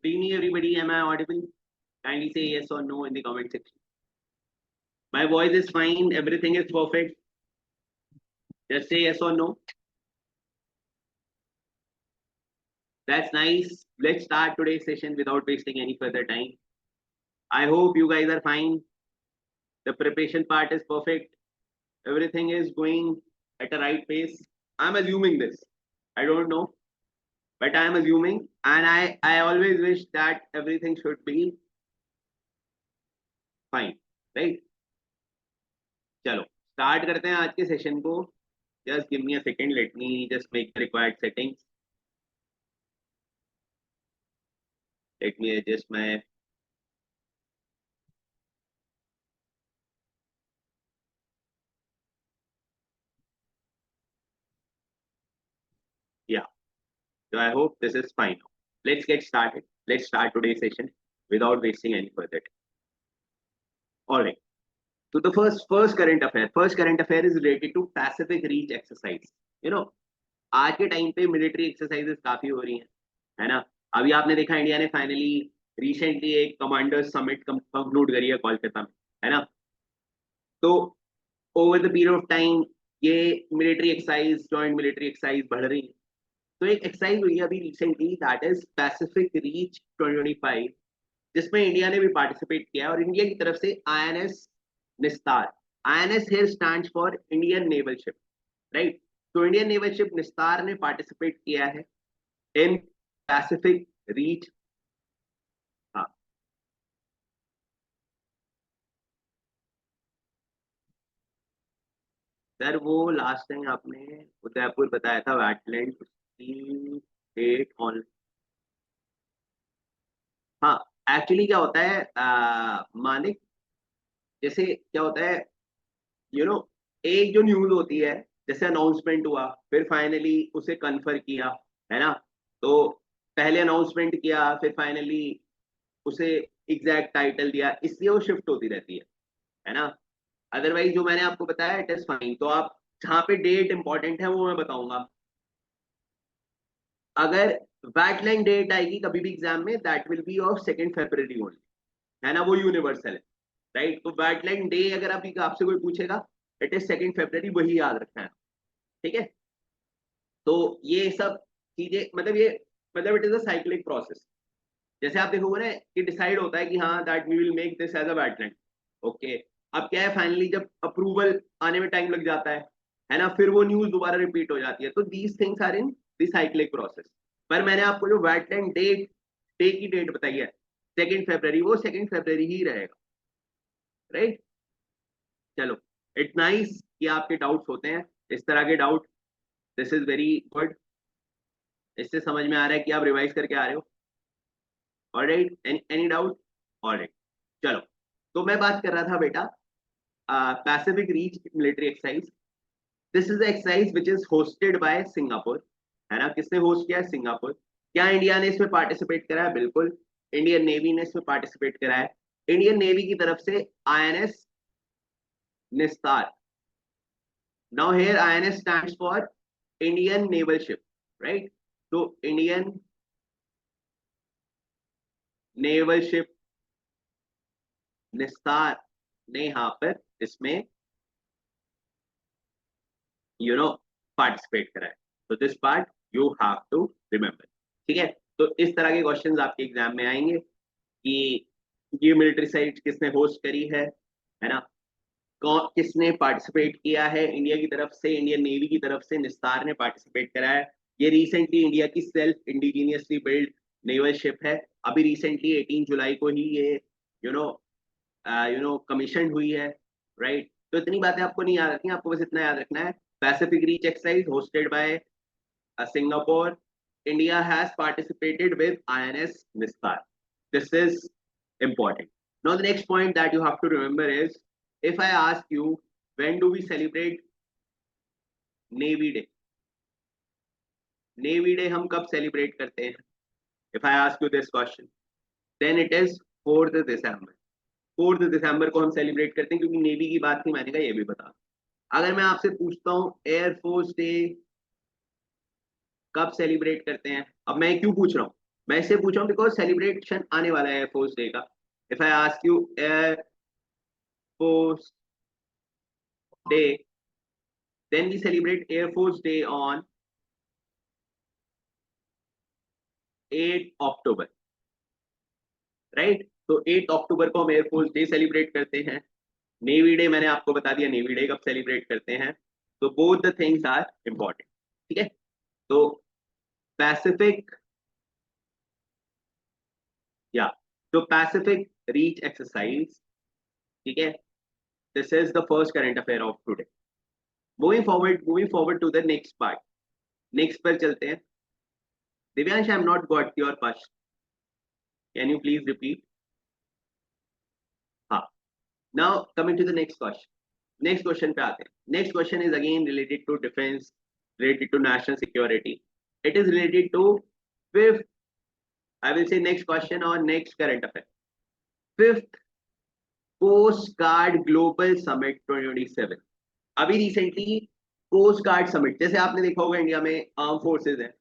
Good evening, everybody. Am I audible? Kindly say yes or no in the comment section. My voice is fine. Everything is perfect. Just say yes or no. That's nice. Let's start today's session without wasting any further time. I hope you guys are fine. The preparation part is perfect. Everything is going at a right pace. I'm assuming this. I don't know, but I'm assuming, and I always wish that everything should be fine, right? चलो start करते हैं आज के session को. Just give me a second. Let me just make the required settings. Let me adjust my. Yeah. So I hope this is fine. Let's get started. Let's start today's session without wasting any further time. All right. So the first current affair is related to Pacific Reach exercise. You know, आज के time पे military exercises काफी हो रही हैं, है ना. अभी आपने देखा इंडिया ने फाइनली रिसेंटली एक कमांडर्स समिट कंक्लूड करी है कोलकाता में, है ना. तो over the period of time ये military exercise, joint military exercise बढ़ रही है. तो एक एक्सरसाइज हुई है अभी recently, that is Pacific reach 2025, जिसमें इंडिया ने भी पार्टिसिपेट किया है और इंडिया की तरफ से आईएनएस निस्तार. INS here stands for Indian naval ship, right. तो इंडियन नेवल शिप निस्तार ने पार्टिसिपेट किया है इन पैसिफिक रीच. हाँ, सर वो लास्ट टाइम आपने उदयपुर बताया था वेटलैंड, उसकी डेट ऑन. हाँ, एक्चुअली क्या होता है मानिक, जैसे क्या होता है, यू नो, एक जो न्यूज होती है, जैसे अनाउंसमेंट हुआ फिर फाइनली उसे कन्फर्म किया, है ना. तो पहले अनाउंसमेंट किया फिर फाइनली उसे एग्जैक्ट टाइटल दिया, इसलिए वो शिफ्ट होती रहती है ना. अदरवाइज जो मैंने आपको बताया इट इज फाइन. तो आप जहाँ पे डेट इंपॉर्टेंट है वो मैं बताऊंगा. अगर वेटलैंड डेट आएगी कभी भी एग्जाम में, that will be of 2 February only, है ना. वो यूनिवर्सल है, राइट. तो वेटलैंड डे अगर अभी आपसे कोई पूछेगा, इट इज 2 फरवरी, वही याद रखना है, ठीक है. तो ये सब चीजें मतलब ये मतलब it is a cyclic process. जैसे आप देखोगे ना कि डिसाइड होता है कि हाँ that we will make this as a wetland, okay. अब क्या है, फाइनली जब अप्रूवल आने में टाइम लग जाता है ना, फिर वो न्यूज दोबारा रिपीट हो जाती है. तो these things are in the cyclic process. पर मैंने आपको जो वेटलैंड डे की डेट बताई है 2 फरवरी, वो 2 फरवरी ही रहेगा, राइट. चलो, इट्स नाइस कि आपके डाउट्स होते हैं इस तरह के doubt. This is very good. इससे समझ में आ रहा है कि आप रिवाइज करके आ रहे हो. Alright, any doubt? ऑलराइट, चलो. तो मैं बात कर रहा था बेटा Pacific reach military exercise. This is exercise which is hosted by Singapore, है ना. किसने होस्ट किया है? सिंगापुर. क्या इंडिया ने इसमें पार्टिसिपेट करा है? बिल्कुल. इंडियन नेवी ने इसमें पार्टिसिपेट करा है. इंडियन नेवी की तरफ से INS Nistar. Now here INS stands for Indian naval ship, right. तो इंडियन नेवल शिप निस्तार ने यहाँ पर इसमें पार्टिसिपेट करा है. तो this part you have to remember, ठीक है. तो इस तरह के क्वेश्चंस आपके एग्जाम में आएंगे कि ये मिलिट्री साइट किसने होस्ट करी है ना. कौन किसने पार्टिसिपेट किया है इंडिया की तरफ से, इंडियन नेवी की तरफ से निस्तार ने पार्टिसिपेट करा है. ये रिसेंटली इंडिया की self indigenously build naval ship है. अभी रिसेंटली 18 जुलाई को ही ये यू नो कमीशन हुई है, राइट. तो इतनी बातें आपको नहीं याद रखनी, आपको बस इतना याद रखना है, Pacific reach exercise hosted by Singapore. India has participated with INS Nistar. This is important. Now the next point that you have to remember is, if I ask you when do we celebrate Navy Day? Navy Day हम कब celebrate करते हैं? If I ask you this question, then it is 4th December. 4th December को हम celebrate करते हैं, क्योंकि navy की बात थी, मैंने कहा ये भी बता. अगर मैं आपसे पूछता हूँ एयरफोर्स डे कब सेलिब्रेट करते हैं, अब मैं क्यों पूछ रहा हूँ, मैं इससे पूछा हूँ बिकॉज सेलिब्रेशन आने वाला है एयरफोर्स डे का. If I ask you air force day, then we celebrate air force day on 8 October, right. तो 8 अक्टूबर को हम एयरफोर्स डे सेलिब्रेट करते हैं. नेवी डे मैंने आपको बता दिया नेवी डे कब सेलिब्रेट करते हैं. तो both the things are important. ठीक है. तो पैसिफिक, या तो पैसिफिक रीच एक्सरसाइज. ठीक है. This is the first current affair of today. Moving forward to the next part. Next पर चलते हैं. Divyansh, I am not got your first. Can you please repeat? हाँ. Now coming to the next question. Next question पे आते हैं. Next question is again related to defence, related to national security. It is related to fifth, I will say next question or next current affair. Fifth Coast Guard Global Summit 2027. अभी recently coast guard summit, जैसे आपने देखा होगा India में arm forces है,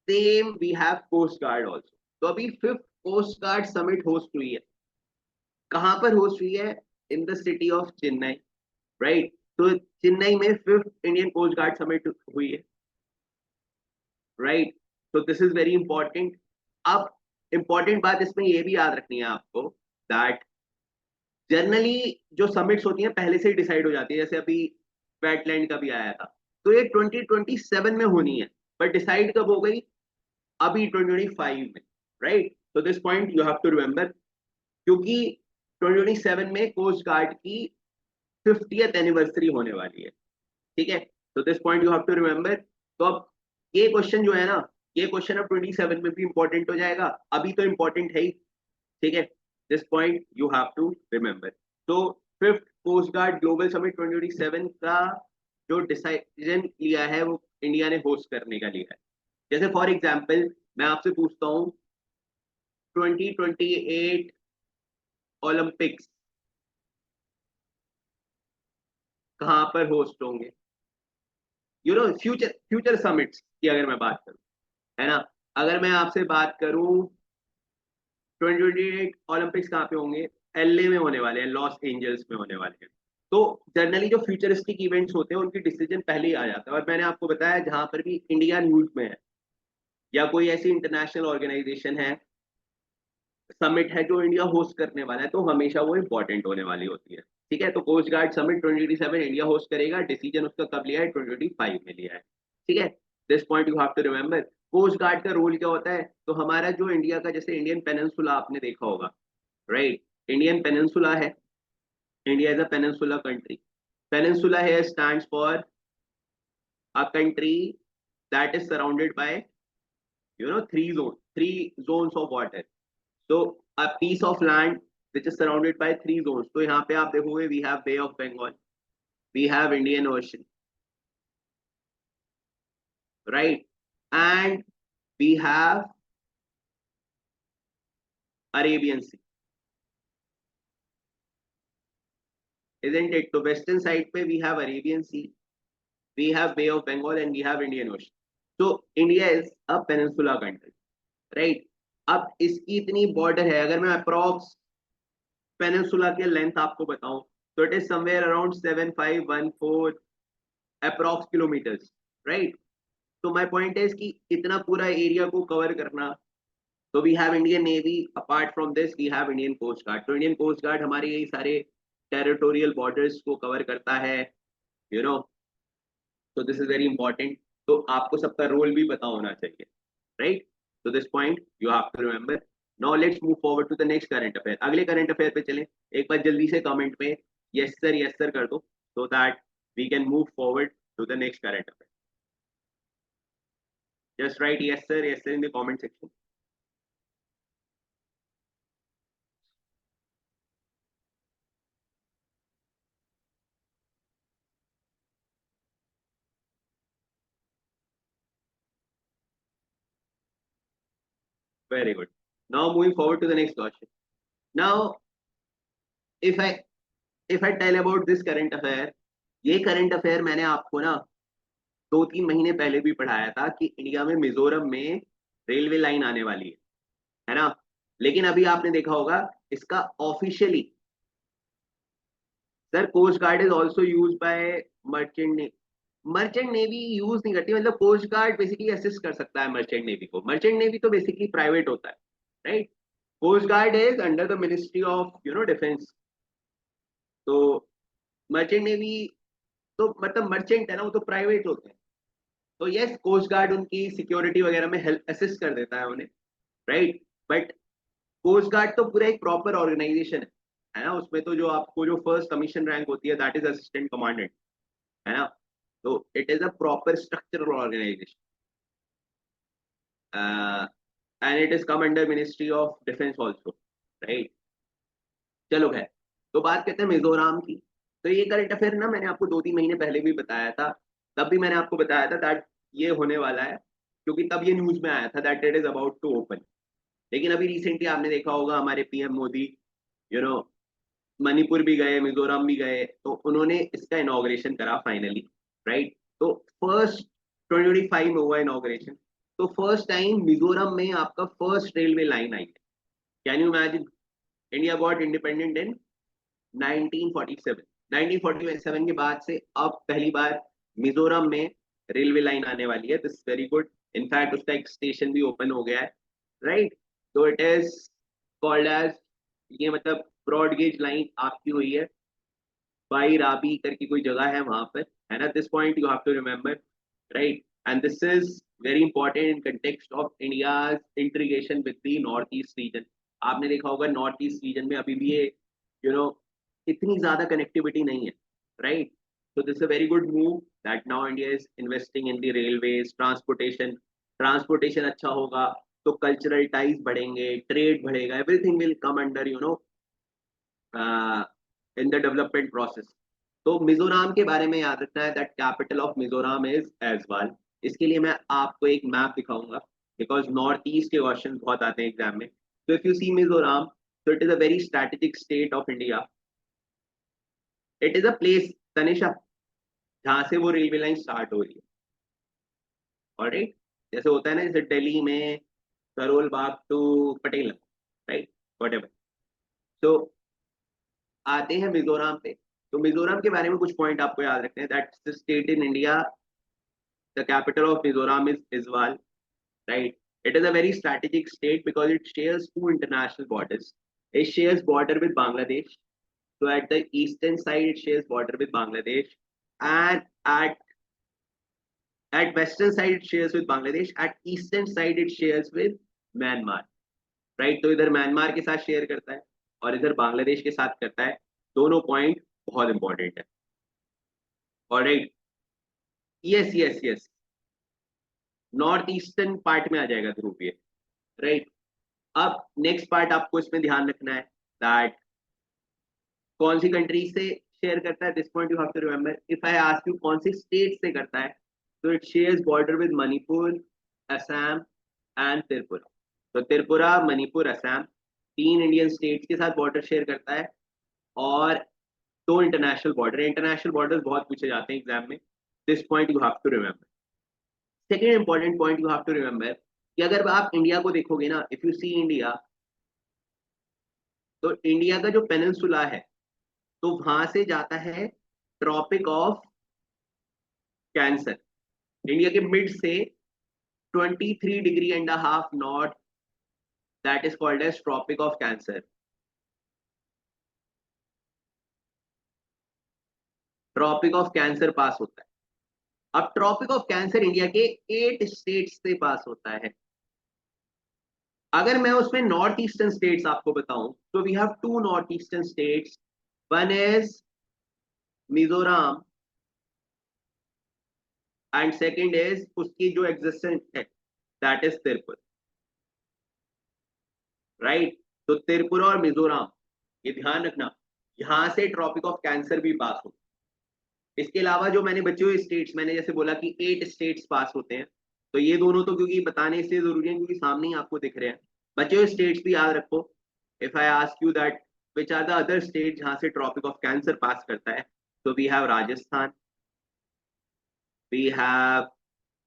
same we have coast guard also. तो अभी fifth coast guard summit host हुई है. कहां पर होस्ट हुई है? In the city of Chennai, right. तो चेन्नई में fifth Indian coast guard summit हुई है, राइट. तो दिस इज वेरी इंपॉर्टेंट. अब इंपॉर्टेंट बात इसमें ये भी याद रखनी है आपको दैट जनरली जो समिट्स होती हैं पहले से ही डिसाइड हो जाती है. जैसे अभी वेटलैंड का भी आया था, तो ये 2027 में होनी है, बट डिसाइड कब हो गई? अभी 2025 में, राइट. तो this point you have to remember, क्योंकि 2027 में कोस्ट गार्ड की 50th एनिवर्सरी होने वाली है. ठीक है. तो this point you have to remember. तो अब ये क्वेश्चन जो है ना, ये क्वेश्चन अब 27 में भी इंपॉर्टेंट हो जाएगा, अभी तो इंपॉर्टेंट है ही. ठीक है. This point you have to remember. तो fifth coast guard global summit 2027 का जो डिसीजन लिया है वो इंडिया ने होस्ट करने का लिया है. जैसे फॉर एग्जांपल मैं आपसे पूछता हूँ 2028 ओलंपिक्स कहाँ पर होस्ट होंगे? You know future future summits की अगर मैं बात करूं, है ना, अगर मैं आपसे बात करूं 2028 ओलंपिक्स कहाँ पे होंगे? एलए में होने वाले हैं, लॉस एंजल्स में होने वाले हैं. तो जनरली जो फ्यूचरिस्टिक इवेंट्स होते हैं उनकी डिसीजन पहले ही आ जाता है. और मैंने आपको बताया जहां पर भी इंडिया न्यूज में है या कोई ऐसी इंटरनेशनल ऑर्गेनाइजेशन है, समिट है जो इंडिया होस्ट करने वाला है, तो हमेशा वो इंपॉर्टेंट होने वाली होती है. ठीक है. तो coast guard summit 2027 India host करेगा. डिसीजन उसका कब लिया है? 2025 में लिया है. ठीक है. This point you have to remember. Coast guard का रोल क्या होता है? तो हमारा जो इंडिया का, जैसे इंडियन पेनिनसुला आपने देखा होगा, राइट. इंडियन पेनिनसुला है, India is a peninsula country. Peninsula here stands for a country that is surrounded by, three zones of water. So a piece of land which is surrounded by three zones. तो यहाँ पे आप देखोगे we have Bay of Bengal, we have Indian Ocean, right, and we have Arabian Sea, isn't it? तो western side पे we have Arabian Sea, we have Bay of Bengal and we have Indian Ocean. So India is a peninsula country, right. अब इसकी इतनी border है, अगर मैं approx peninsula के length आपको बताऊं तो it is somewhere around 7514 approx kilometres, right. तो माय पॉइंट है कि इतना पूरा एरिया को कवर करना. तो we have Indian navy, apart from this we have Indian coast guard. तो इंडियन कोस्ट गार्ड हमारे यही सारे टेरिटोरियल बॉर्डर्स को कवर करता है, यू नो. तो दिस इज वेरी इंपॉर्टेंट. तो आपको सबका रोल भी पता होना चाहिए, राइट. तो this point you have to remember. Now let's move forward to the next current affair. अगले करंट अफेयर पे चलें. एक बार जल्दी से कमेंट में यस सर कर दो, so that we can move forward to the next current affair. Just right yes sir in the comment section. Very good. Now moving forward to the next question. Now if I tell about this current affair, ये current affair मैंने आपको ना 2-3 महीने पहले भी पढ़ाया था कि इंडिया में मिजोरम में रेलवे लाइन आने वाली है ना। लेकिन अभी आपने देखा होगा इसका officially, sir coast guard is also use by merchant navy. Merchant navy use नहीं करती, मतलब कोस्ट गार्ड बेसिकली असिस्ट कर सकता है मर्चेंट नेवी को। मर्चेंट नेवी तो बेसिकली प्राइवेट होता है, right. Coast guard is under the ministry of defence. तो मर्चेंट नेवी तो मतलब मर्चेंट है ना, वो तो प्राइवेट होते हैं। तो यस, कोस्ट गार्ड उनकी सिक्योरिटी वगैरह में हेल्प असिस्ट कर देता है उन्हें, राइट। बट कोस्ट गार्ड तो पूरा एक प्रॉपर ऑर्गेनाइजेशन है ना। उसमें तो जो आपको जो फर्स्ट कमीशन रैंक होती है दैट इज असिस्टेंट कमांडेंट, है ना। तो it is a proper structural organisation and it is come under ministry of defence also, right. चलो खैर, तो बात करते हैं मिजोरम की। तो ये करंट अफेयर ना मैंने आपको 2-3 महीने पहले भी बताया था। तब भी मैंने आपको बताया था दैट ये होने वाला है, क्योंकि तब ये न्यूज में आया था that it is about to open. लेकिन अभी रिसेंटली आपने देखा होगा हमारे PM Modi you know Manipur भी गए, मिजोरम भी गए, तो उन्होंने इसका इनॉग्रेशन करा फाइनली, राइट। तो फर्स्ट 2025 में हुआ इनॉग्रेशन। तो फर्स्ट टाइम मिजोरम में आपका फर्स्ट रेलवे लाइन आई है। Can you imagine, India got independent in 1947। 1947 के बाद से अब पहली बार मिजोरम में रेलवे लाइन आने वाली है। This very good. इनफैक्ट उसका एक स्टेशन भी ओपन हो गया है, राइट। तो इट इज कॉल्ड एज, ये मतलब ब्रॉड गेज लाइन आपकी हुई है बाई राबी करके कोई जगह है वहां पर, है ना। This point you have to remember, right. And this is very important in context of India's integration with the north east region. आपने देखा होगा नॉर्थ ईस्ट रीजन में अभी भी ये यू नो इतनी ज्यादा कनेक्टिविटी नहीं है, right. So this is a very good move that now India is investing in the railways, transportation. Transportation अच्छा होगा तो कल्चरल टाइज बढ़ेंगे, ट्रेड बढ़ेगा, everything will come under in the development process. तो मिजोरम के बारे में याद रखना है that capital of Mizoram is Aizawl. इसके लिए मैं आपको एक मैप दिखाऊंगा, बिकॉज नॉर्थ ईस्ट के क्वेश्चन बहुत आते हैं एग्जाम में। तो if you see Mizoram, so it is a very strategic state of India. It is a place, Tanisha, जहां से वो रेलवे लाइन स्टार्ट हो रही है, ऑलराइट। जैसे होता है ना, जैसे दिल्ली में Karol Bagh to Patel, right, whatever. तो आते हैं मिजोरम पे। तो मिजोरम के बारे में कुछ पॉइंट आपको याद रखने हैं। That's state in India, the capital of Mizoram is Aizawl, right. It is a very strategic state because it shares two international borders. It shares border with Bangladesh. So at the eastern side, it shares border with Bangladesh, and at western side it shares with Bangladesh. At eastern side it shares with Myanmar, right? तो इधर Myanmar के साथ share करता है और इधर बांग्लादेश के साथ करता है। दोनों पॉइंट बहुत इंपॉर्टेंट है, alright. Yes yes yes, north eastern part में आ जाएगा ध्रुव ये, राइट। अब नेक्स्ट पार्ट आपको इसमें ध्यान रखना है दैट कौन सी कंट्री से शेयर करता है। This point you have to remember. If I ask you कौन सी स्टेट से करता है, तो इट shares border with Manipur, Assam and Tripura. तो त्रिपुरा, मणिपुर, असम, तीन इंडियन स्टेट्स के साथ बॉर्डर शेयर करता है। और दो इंटरनेशनल बॉर्डर, इंटरनेशनल बॉर्डर बहुत पूछे जाते हैं एग्जाम में। This point you have to remember. Second important point you have to remember कि अगर आप इंडिया को देखोगे ना, इफ यू सी इंडिया, तो इंडिया का जो पेनिनसुला है, तो वहां से जाता है ट्रॉपिक ऑफ कैंसर। इंडिया के मिड से 23.5 degree north, that is called as tropic of cancer. Tropic of cancer pass होता है। अब ट्रॉपिक ऑफ कैंसर इंडिया के 8 स्टेट्स से पास होता है। अगर मैं उसमें नॉर्थ ईस्टर्न स्टेट्स आपको बताऊं, तो we have two north eastern states. One is Mizoram and second is उसकी जो एग्जिस्टेंस है दैट इज त्रिपुरा, राइट। तो त्रिपुरा और मिजोरम, ये ध्यान रखना, यहां से ट्रॉपिक ऑफ कैंसर भी पास होता है। इसके अलावा जो मैंने बचे हुए स्टेट्स, मैंने जैसे बोला कि 8 स्टेट्स पास होते हैं, तो ये दोनों तो क्योंकि बताने इसलिए जरूरी है क्योंकि सामने ही आपको दिख रहे हैं। बचे हुए स्टेट्स भी याद रखो। If I ask you that which are the other state जहां से ट्रॉपिक ऑफ कैंसर पास करता है, तो we have Rajasthan, we have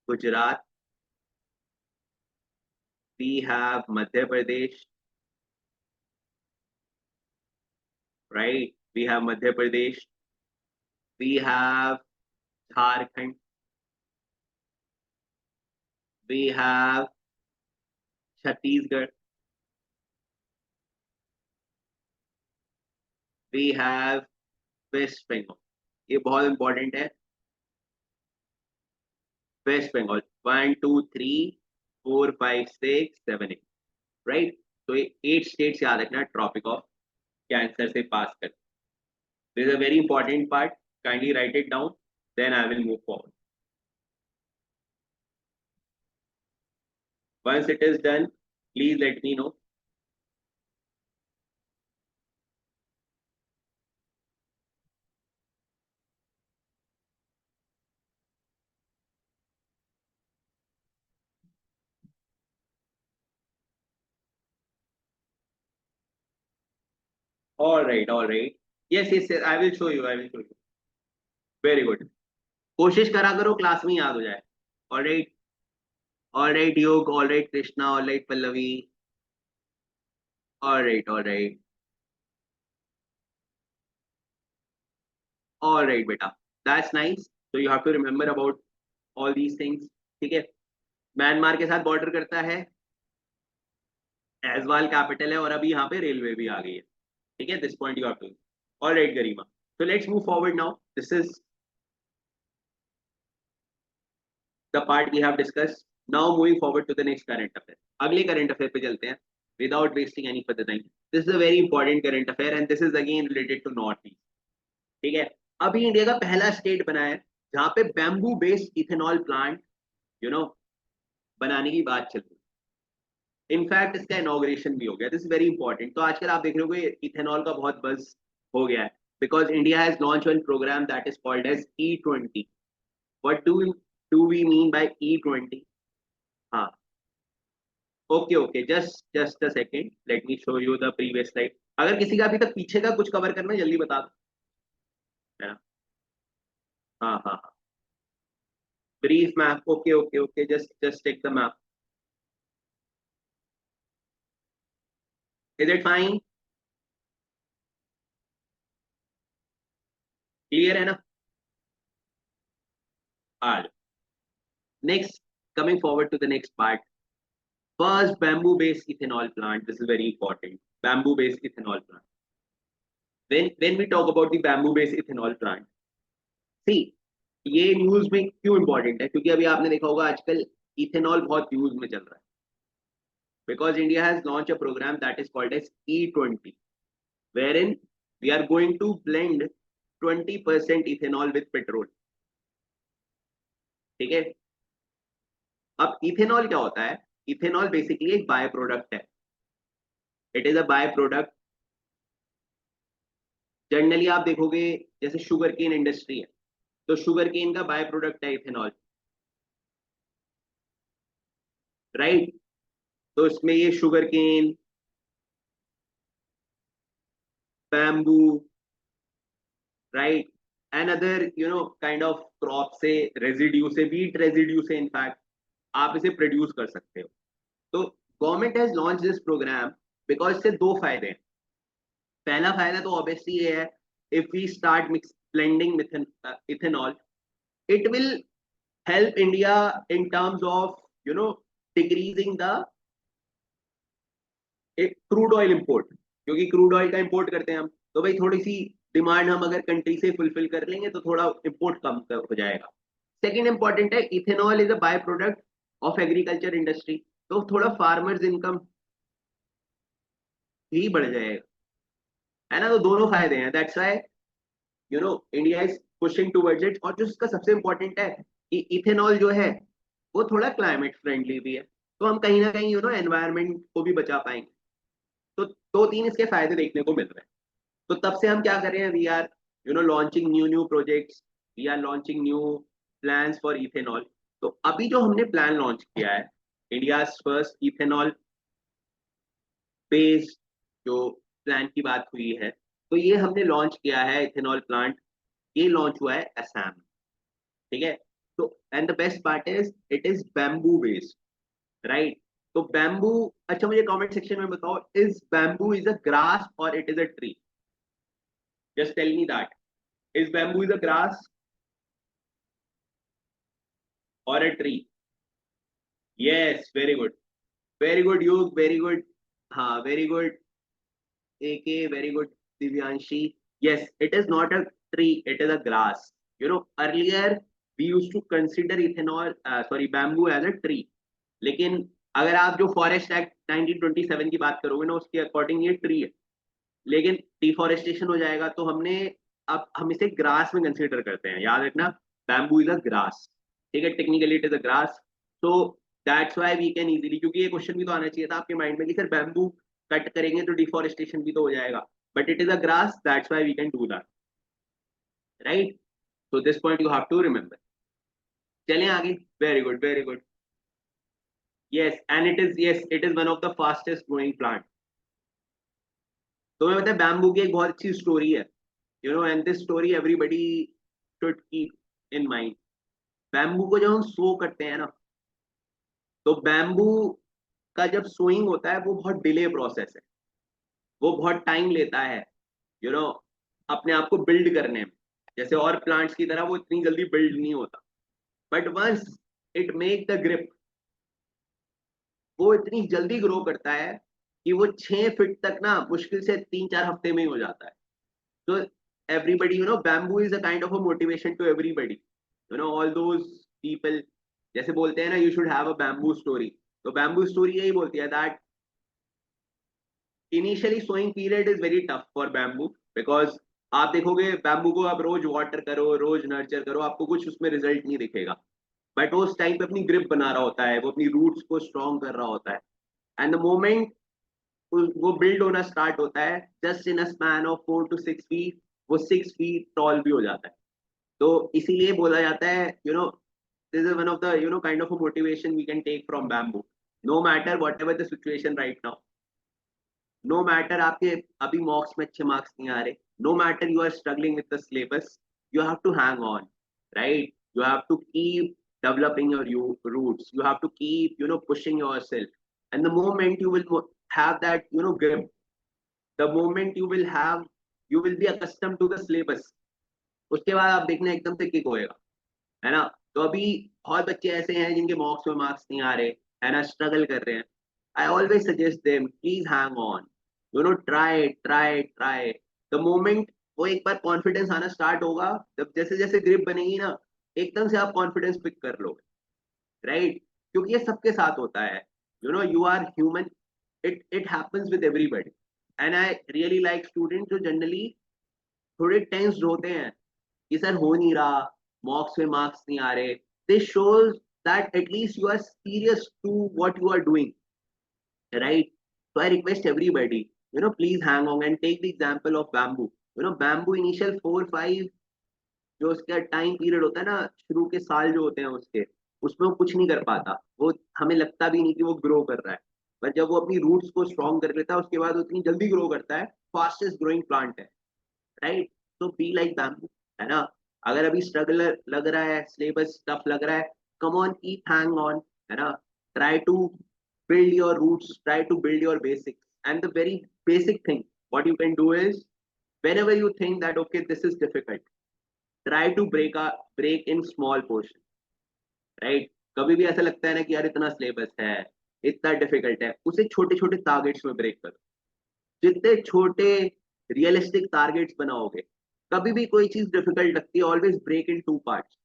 Gujarat, we have Madhya Pradesh, right? We have Madhya Pradesh, we have Jharkhand, we have Chhattisgarh, we have West Bengal. ये बहुत important है. West Bengal 1 2 3 4 5 6 7 8, right. तो ये 8 स्टेट्स याद रखना ट्रॉपिक ऑफ कैंसर से पास कर. This is a very important part. Kindly write it down, then I will move forward. Once it is done, please let me know. All right. Yes, yes, yes. I will show you. I will show you. Very good. कोशिश करा करो class में याद हो जाए. All right, Yog. All right, Krishna. All right, Pallavi. All right, all right. All right, beta. That's nice. So you have to remember about all these things. ठीक है. Myanmar के साथ बॉर्डर करता है. एजवाल कैपिटल है और अभी यहाँ पे रेलवे भी आ गई है. ठीक है. This point you have to. All right Garima. So let's move forward now. This is the part we have discussed. Now moving forward to the next current affair. अगले current affair पे चलते हैं. Without wasting any further time. This is a very important current affair and this is again related to North East. ठीक है. अभी India का पहला state बना है जहाँ पे बैम्बू बेस्ड इथेनॉल प्लांट बनाने की बात चल रही है. इनफैक्ट इसका इनॉग्रेशन भी हो गया. This is very important. तो आजकल आप देख रहे हो इथेनॉल का बहुत बज हो गया है because India has launched one program that is called as E20. What do we mean by E20? हाँ. Okay. Just a second. Let me show you the previous slide. अगर किसी का अभी तक पीछे का कुछ कवर करना है जल्दी बता दो. है ना. हाँ. Brief map. Okay. Just take the map. Is it fine? Clear है ना. All. Next, coming forward to the next part. First, bamboo-based ethanol plant. This is very important. Bamboo-based ethanol plant. When we talk about the bamboo-based ethanol plant, see, ये news में क्यों important है? क्योंकि अभी आपने देखा होगा आजकल इथेनॉल बहुत यूज में चल रहा है. Because India has launched a program that is called as E20, wherein we are going to blend 20% ethanol with petrol. ठीक है. अब इथेनॉल क्या होता है? इथेनॉल बेसिकली एक बाय प्रोडक्ट है. It is a by product. Generally आप देखोगे जैसे शुगर केन इंडस्ट्री है तो शुगर केन का बाय प्रोडक्ट है इथेनॉल, राइट. तो इसमें ये sugar cane, bamboo, right, and other kind of crop से रेजिड्यू से, व्हीट रेजिड्यू से इनफैक्ट आप इसे प्रोड्यूस कर सकते हो. तो government has launch this programme because इससे दो फायदे हैं. पहला फायदा तो ऑब्वियसली ये है, if we start mix blending ethanol, it will help India in terms of decreasing the crude oil import. क्योंकि क्रूड ऑयल का इंपोर्ट करते हैं हम तो भाई थोड़ी सी डिमांड हम अगर कंट्री से फुलफिल कर लेंगे तो थोड़ा इंपोर्ट कम हो जाएगा. सेकेंड इंपॉर्टेंट है, ethanol is a by product of agriculture industry. तो थोड़ा फार्मर्स इनकम भी बढ़ जाएगा, है ना. तो दोनों फायदे हैं. That's why India is pushing towards it. और जो इसका सबसे इंपॉर्टेंट है कि इथेनॉल जो है वो थोड़ा क्लाइमेट फ्रेंडली भी है. तो हम कहीं ना कहीं एनवायरनमेंट को भी बचा पाएंगे. तो दो तीन इसके फायदे देखने को मिल रहे हैं. तो तब से हम क्या कर रहे हैं, we are launching new projects, we are launching new plans for ethanol. तो अभी जो हमने प्लान लॉन्च किया है, इंडिया फर्स्ट इथेनॉल बेस्ड जो प्लान की बात हुई है, तो ये हमने लॉन्च किया है इथेनॉल प्लांट. ये लॉन्च हुआ है असम. ठीक है. तो and the best part is it is bamboo based, right. तो बैम्बू, अच्छा मुझे कमेंट सेक्शन में बताओ, is bamboo is a grass or it is a tree? Just tell me that, is bamboo is a grass or a tree? Yes, very good Yog, very good, हाँ very good AK, very good Divyanshi. Yes, it is not a tree, it is a grass. You know, earlier we used to consider ethanol, sorry, bamboo as a tree. लेकिन अगर आप जो forest act 1927 की बात करोगे ना, उसके according ये ट्री है, लेकिन डिफॉरेस्टेशन हो जाएगा तो हमने, अब हम इसे ग्रास में कंसिडर करते हैं, याद रखना, बैम्बू इज अ ग्रास, ठीक है, technically it is a grass. तो that's why we can easily, क्योंकि ये क्वेश्चन भी तो आना चाहिए था आपके माइंड में कि सर बैम्बू कट करेंगे तो डिफॉरेस्टेशन भी तो हो जाएगा, but it is a grass, that's why we can do that, right? So this point you have to remember. चलें आगे, very good, very good. Yes, and it is, yes it is one of the fastest growing plant. तो मैं बताया bamboo की एक बहुत अच्छी story है, you no, and this story everybody should keep in mind. Bamboo को जब हम सो करते हैं ना, तो बैम्बू का जब सोइंग होता है वो बहुत डिले प्रोसेस है, वो बहुत टाइम लेता है, यू नो, अपने आप को बिल्ड करने में। जैसे और प्लांट्स की तरह वो इतनी जल्दी बिल्ड नहीं होता, but once it make the grip, वो इतनी जल्दी ग्रो करता है कि वो 6 फीट तक ना मुश्किल से 3-4 हफ्ते में ही हो जाता है। तो everybody, you know, bamboo is a kind of a motivation to everybody, you know, all those people, जैसे बोलते हैं ना, you should have a bamboo story। तो bamboo story यही बोलती है that initially sowing period is very tough for bamboo, because आप देखोगे बैम्बू को आप रोज वाटर करो, रोज नर्चर करो, आपको कुछ उसमें रिजल्ट नहीं दिखेगा, बट वो उस टाइम पे अपनी ग्रिप बना रहा होता है, वो अपनी रूट्स को स्ट्रॉन्ग कर रहा होता है, एंड द मोमेंट वो बिल्ड होना स्टार्ट होता है, just in a span of 4 to 6 feet वो 6 फीट टॉल भी हो जाता है। तो इसीलिए बोला जाता है, you know, this is one of the, you know, kind of a motivation we can take from bamboo, no matter whatever the situation right now, no matter आपके अभी मॉक्स में अच्छे मार्क्स नहीं आ रहे, no matter you are struggling with the syllabus, you have to hang on, right? You have to keep developing your roots, you have to keep, you know, pushing yourself, and the moment you will have that, you know, grip, the moment you will have, you will be accustomed to the syllabus, उसके बाद आप देखना एकदम से kick होएगा, है ना? तो अभी बहुत बच्चे ऐसे हैं जिनके मॉक्स में मार्क्स नहीं आ रहे, है ना, स्ट्रगल कर रहे हैं। I always suggest them, please hang on, you know, try try try. The moment वो एक बार कॉन्फिडेंस आना स्टार्ट होगा, जब जैसे जैसे ग्रिप बनेगी ना, एकदम से आप कॉन्फिडेंस पिक कर लोगे, राइट? क्योंकि ये सबके साथ होता है, you know, you are human, it happens with everybody, and I really like student जो जनरली थोड़े टेंस्ड होते हैं कि सर हो नहीं रहा, मॉक्स में मार्क्स नहीं आ रहे, this shows that at least you are serious to what you are doing, right? So I request everybody, you know, please hang on and take the example of bamboo. You know, bamboo initial 4-5 जो उसका time period होता है ना, शुरू के साल जो होते हैं उसके, उसमें वो कुछ नहीं कर पाता, वो हमें लगता भी नहीं कि वो ग्रो कर रहा है, पर जब वो अपनी रूट्स को स्ट्रॉन्ग कर लेता है उसके बाद उतनी जल्दी ग्रो करता है, फास्टेस्ट ग्रोइंग प्लांट है, राइट? तो बी लाइक बैम्बू, है ना? अगर अभी स्ट्रगल लग रहा है, सिलेबस टफ लग रहा है, come on, keep hang on, है ना? Try to build your roots, try to build your basics, and the very basic thing what you can do is, whenever you think that okay this is difficult, try to break in small portion, right? कभी भी ऐसा लगता है ना कि यार इतना syllabus है, इतना डिफिकल्ट है, उसे छोटे छोटे टारगेट्स में ब्रेक करो। जितने छोटे रियलिस्टिक टारगेट्स बनाओगे, कभी भी कोई चीज डिफिकल्ट लगती है, always break in 2 parts,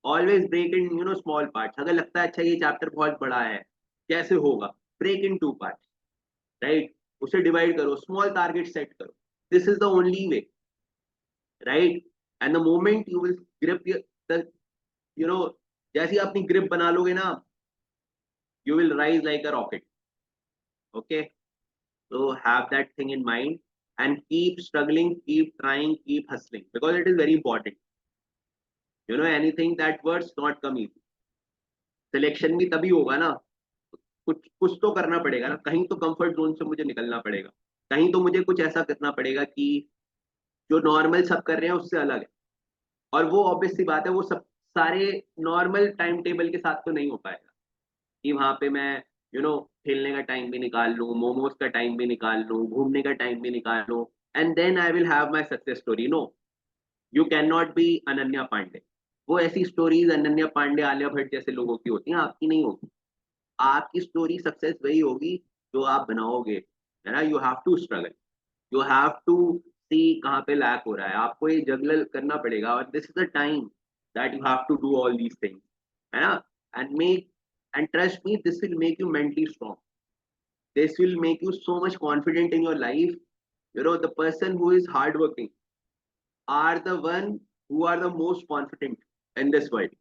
always break in, you know, small parts. अगर लगता है अच्छा ये चैप्टर बहुत बड़ा है, कैसे होगा, ब्रेक इन 2 पार्ट्स, राइट? उसे डिवाइड करो, स्मॉल टारगेट सेट करो, this is the only way, right? And the moment you will grip the, you no, जैसे ही अपनी ग्रिप बना लोगे ना, you will rise like a rocket, okay? So have that thing in mind and keep struggling, keep trying, keep hustling, because it is very important. You know, anything that words not come easy. Selection भी तभी होगा ना, कुछ कुछ तो करना पड़ेगा ना, कहीं तो कंफर्ट जोन से मुझे निकलना पड़ेगा, कहीं तो मुझे कुछ ऐसा करना पड़ेगा कि जो नॉर्मल सब कर रहे हैं उससे अलग है, और वो ऑब्वियस सी बात है, वो सब सारे नॉर्मल टाइम टेबल के साथ तो नहीं हो पाएगा कि वहां पे मैं खेलने का टाइम भी निकाल लूँ, मोमोज का टाइम भी निकाल लूँ, घूमने का टाइम भी निकाल लूँ, and then I will have my success story. No, you can not be Ananya Pandey. वो ऐसी स्टोरीज अनन्या पांडे, आलिया भट्ट जैसे लोगों की होती हैं, आपकी नहीं होगी। आपकी स्टोरी सक्सेस वही होगी जो आप बनाओगे, है ना। You have to struggle, you have to see कहाँ पे लैक हो रहा है, आपको ये जगल करना पड़ेगा, और this is the time that you have to do all these things, है ना। And make and trust me, this will make you mentally strong, this will make you so much confident in your life. The person who is hardworking are the one who are the most confident in this world,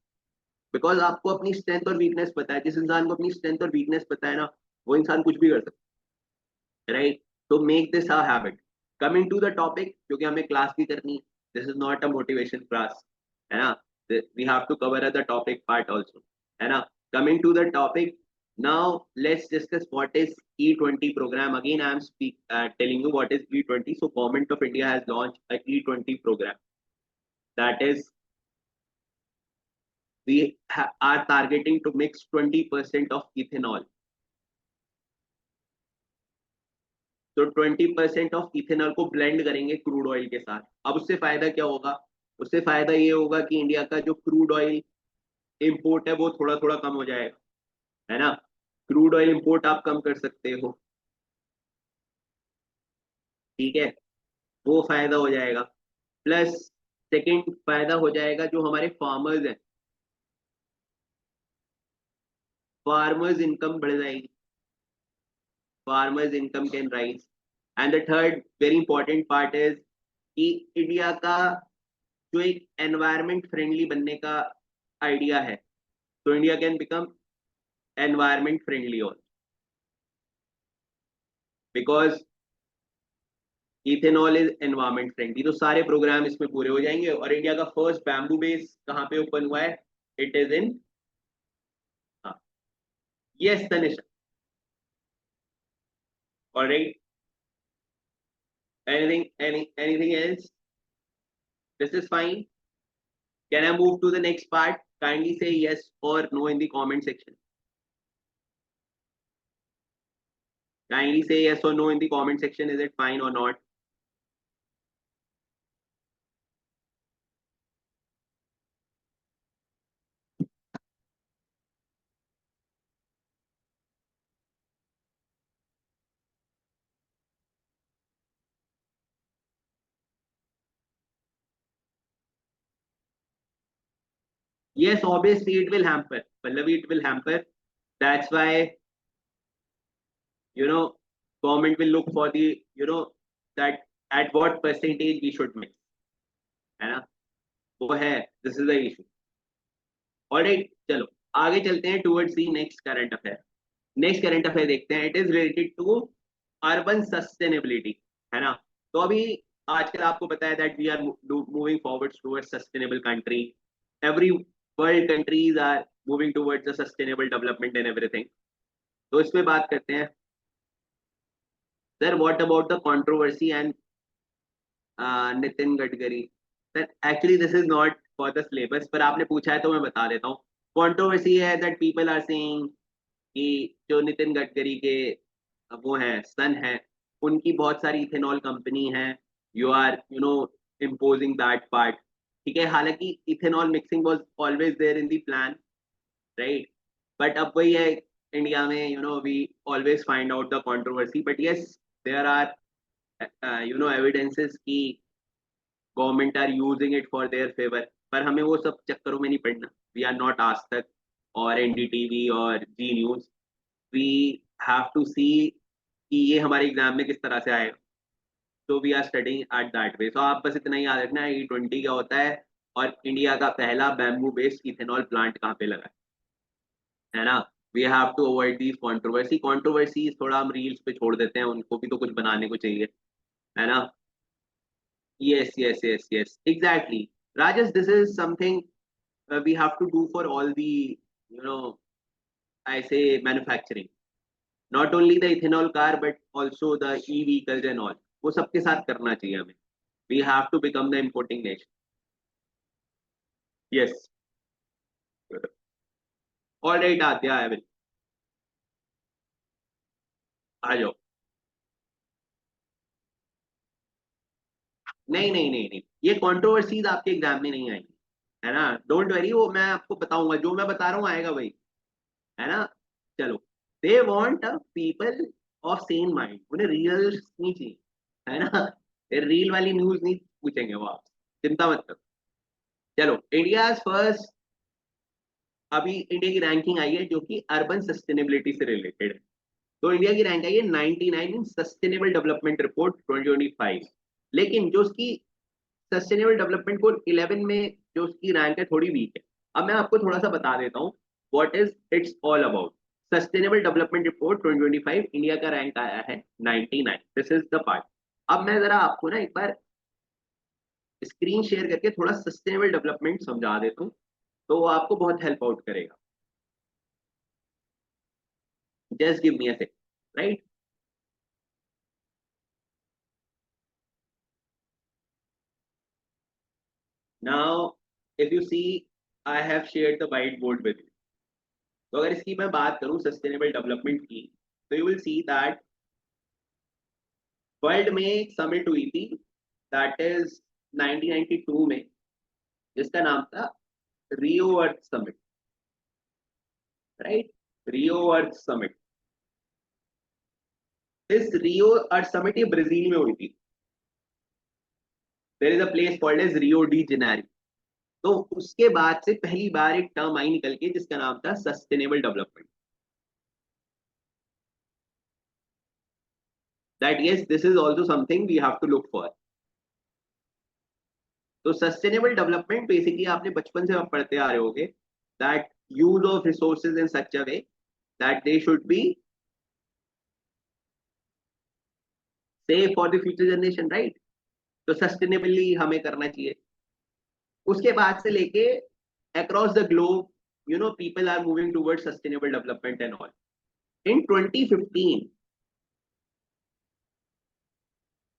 because आपको अपनी strength और weakness पता है। जिस इंसान को अपनी strength और वीकनेस पता है ना, वो इंसान कुछ भी कर सकता है, राइट। तो make this a habit. Coming to the topic, क्योंकि हमें क्लास भी करनी है, this is not a motivation class, है ना। We have to cover the topic part also, है ना। Coming to the topic, now let's discuss what is E20 program. Again, I am telling you what is E20. So Government of India has launched a E20 program. That is, we are targeting to mix 20% of ethanol. तो 20% of ethanol को blend करेंगे crude oil के साथ। अब उससे फायदा क्या होगा? उससे फायदा ये होगा कि इंडिया का जो क्रूड ऑयल इंपोर्ट है वो थोड़ा थोड़ा कम हो जाएगा, है ना। क्रूड ऑयल इंपोर्ट आप कम कर सकते हो, ठीक है, वो फायदा हो जाएगा। प्लस सेकंड फायदा हो जाएगा, जो हमारे फार्मर्स हैं, फार्मर्स इनकम बढ़ जाएगी, farmers income can rise. And the third very important part is कि इंडिया का जो एक एनवायरमेंट फ्रेंडली बनने का आइडिया है, तो India can become environment friendly और because ethanol is environment friendly. तो सारे प्रोग्राम इसमें पूरे हो जाएंगे। और इंडिया का फर्स्ट बैम्बू बेस कहाँ पे ओपन हुआ है? It is in, yes Tanisha, alright. Anything else? This is fine. Can I move to the next part? Kindly say yes or no in the comment section. Kindly say yes or no in the comment section. Is it fine or not? Yes, obviously it will hamper. Pallavi, it will hamper. That's why, you know, government will look for the, that at what percentage we should mix. है ना? वो है, this is the issue. Alright, चलो आगे चलते हैं towards the next current affair. Next current affair देखते हैं। It is related to urban sustainability, है ना। तो अभी आजकल आपको पता है that we are moving forward towards sustainable country. Every world countries are moving towards the sustainable development and everything. तो इसमें बात करते हैं, sir what about the controversy and Nitin Gadkari. Sir actually this is not for the syllabus, पर आपने पूछा है तो मैं बता देता हूँ। कंट्रोवर्सी है दैट पीपल आर सेइंग कि जो नितिन गडकरी के वो हैं सन है, उनकी बहुत सारी इथेनॉल कंपनी है, you are imposing that part. ठीक है, हालांकि ethanol mixing was always there in the plan, right. But अब वही है, इंडिया में we always find out the controversy, but yes there are evidences की government are using it for their favour. पर हमें वो सब चक्करों में नहीं पड़ना। वी आर नॉट आज तक और एनडीटीवी और जी न्यूज। वी हैव टू सी कि ये हमारे एग्जाम में किस तरह से आएगा। तो we are studying at that way. So आप बस इतना ही याद रखना है E20 क्या होता है, और इंडिया का पहला बैम्बू बेस्ड इथेनॉल प्लांट कहाँ पे लगा है ना। We have to avoid these controversies थोड़ा हम रील्स पे छोड़ देते हैं, उनको भी तो कुछ बनाने को चाहिए, है ना। yes exactly, Rajesh, this is something we have to do for all the, I say, manufacturing, not only the ethanol car but also the e-vehicles and all, वो सबके साथ करना चाहिए हमें। We have to become the importing nation. Yes. All right, Adya, I will. आ जाओ। नहीं नहीं नहीं नहीं, ये कंट्रोवर्सीज आपके एग्जाम में नहीं आएंगी, है ना, डोंट वरी, वो मैं आपको बताऊंगा, जो मैं बता रहा हूँ आएगा वही, है ना। चलो, they want a people of same mind, उन्हें रियल नहीं चाहिए, है ना, रील वाली न्यूज नहीं पूछेंगे वो आप, चिंता मत करो। चलो, इंडिया फर्स्ट, अभी इंडिया की रैंकिंग आई है जो कि अर्बन सस्टेनेबिलिटी से रिलेटेड है। तो इंडिया की रैंक आई है 99 इन सस्टेनेबल डेवलपमेंट रिपोर्ट 2025। लेकिन जो उसकी सस्टेनेबल डेवलपमेंट गोल 11 में जो उसकी रैंक है थोड़ी वीक है। अब मैं आपको थोड़ा सा बता देता हूँ what is it's all about. Sustainable development report 2025, India का रैंक आया है 99, दिस इज द पार्ट। अब मैं जरा आपको ना एक बार स्क्रीन शेयर करके थोड़ा सस्टेनेबल डेवलपमेंट समझा देता हूँ, तो वो आपको बहुत हेल्प आउट करेगा। Just give me a second, right. Now if you see, I have shared the white board with you. तो अगर इसकी मैं बात करूं सस्टेनेबल डेवलपमेंट की, तो you will see that world में एक समिट हुई थी, दैट इज 1992 में, जिसका नाम था Rio Earth Summit, right, Rio Earth Summit. इस रियो अर्थ समिट ये ब्राजील में हुई थी। There is a place called as Rio de Janeiro. तो उसके बाद से पहली बार एक टर्म आई निकल के जिसका नाम था sustainable development, that yes this is also something we have to look for. तो सस्टेनेबल डेवलपमेंट बेसिकली आपने बचपन से आप पढ़ते आ रहे होगे, that use of resources in such a way that they should be safe for the future generation, right. तो सस्टेनेबली हमें करना चाहिए। उसके बाद से लेके across the globe, you know, people are moving towards sustainable development and all. इन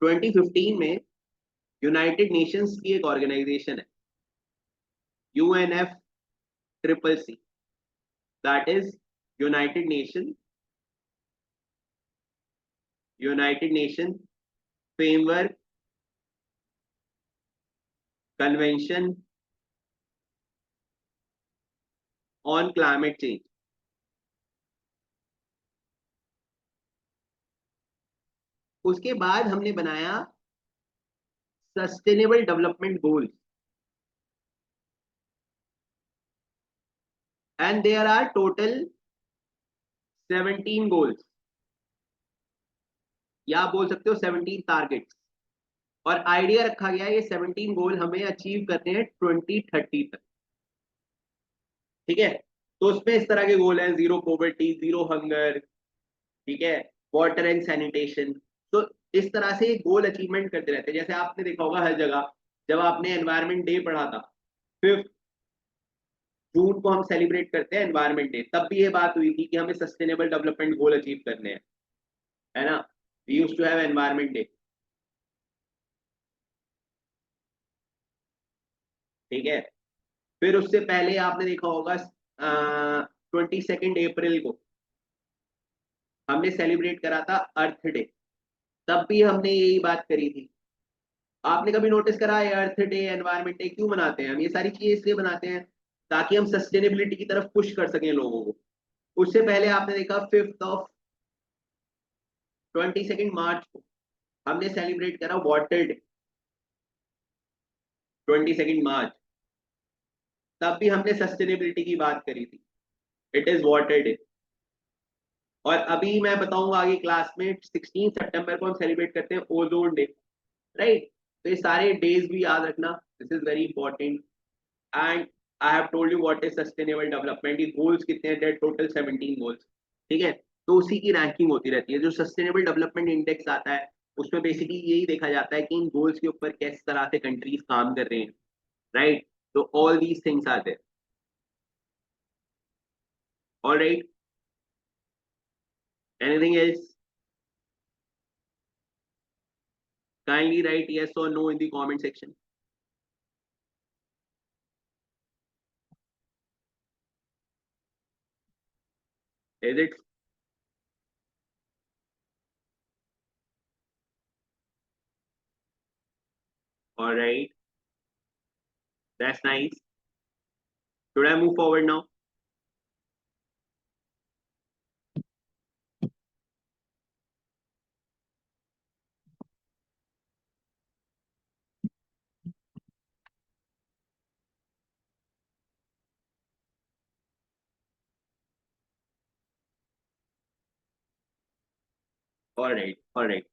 2015 में United Nations की एक ऑर्गेनाइजेशन है, UNF triple C, that is United Nation, United Nation framework convention on climate change. उसके बाद हमने बनाया sustainable development goals, and there are total 17 goals, या आप बोल सकते हो 17 टारगेट्स। और आइडिया रखा गया है ये 17 गोल हमें अचीव करने हैं 2030 तक, ठीक है। तो उसमें इस तरह के गोल हैं, जीरो पॉवर्टी, जीरो हंगर, ठीक है, वाटर एंड सैनिटेशन। तो इस तरह से गोल अचीवमेंट करते रहते हैं। जैसे आपने देखा होगा हर जगह, जब आपने एनवायरमेंट डे पढ़ा था, 5 जून को हम सेलिब्रेट करते हैं एनवायरमेंट डे, तब भी ये बात हुई थी कि हमें सस्टेनेबल डेवलपमेंट गोल अचीव करने हैं, है ना। We used to have environment day, ठीक है। फिर उससे पहले आपने देखा होगा 22 अप्रैल को हमने सेलिब्रेट करा था अर्थ डे, तब भी हमने यही बात करी थी। आपने कभी नोटिस करा है अर्थ डे एनवायरमेंट डे क्यों मनाते हैं हम? ये सारी चीजें इसलिए बनाते हैं ताकि हम सस्टेनेबिलिटी की तरफ पुश कर सकें लोगों को। उससे पहले आपने देखा 22 मार्च को हमने सेलिब्रेट करा वाटर डे, 22 मार्च, तब भी हमने सस्टेनेबिलिटी की बात करी थी, इट इज वाटर डे। और अभी मैं बताऊंगा आगे क्लास में 16 सितंबर को हम सेलिब्रेट करते हैं ओजोन डे, राइट। तो ये सारे डेज भी याद रखना, this is very important. And I have told you what is sustainable development, ये गोल्स कितने हैं, टोटल 17 गोल्स, ठीक है। तो उसी की रैंकिंग होती रहती है, जो सस्टेनेबल डेवलपमेंट इंडेक्स आता है उसमें बेसिकली यही देखा जाता है कि इन गोल्स के ऊपर किस तरह से कंट्रीज काम कर रहे हैं, राइट। तो all these things are there, alright. Anything else? Kindly write yes or no in the comment section. Is it All right, that's nice. Should I move forward now? All right, all right.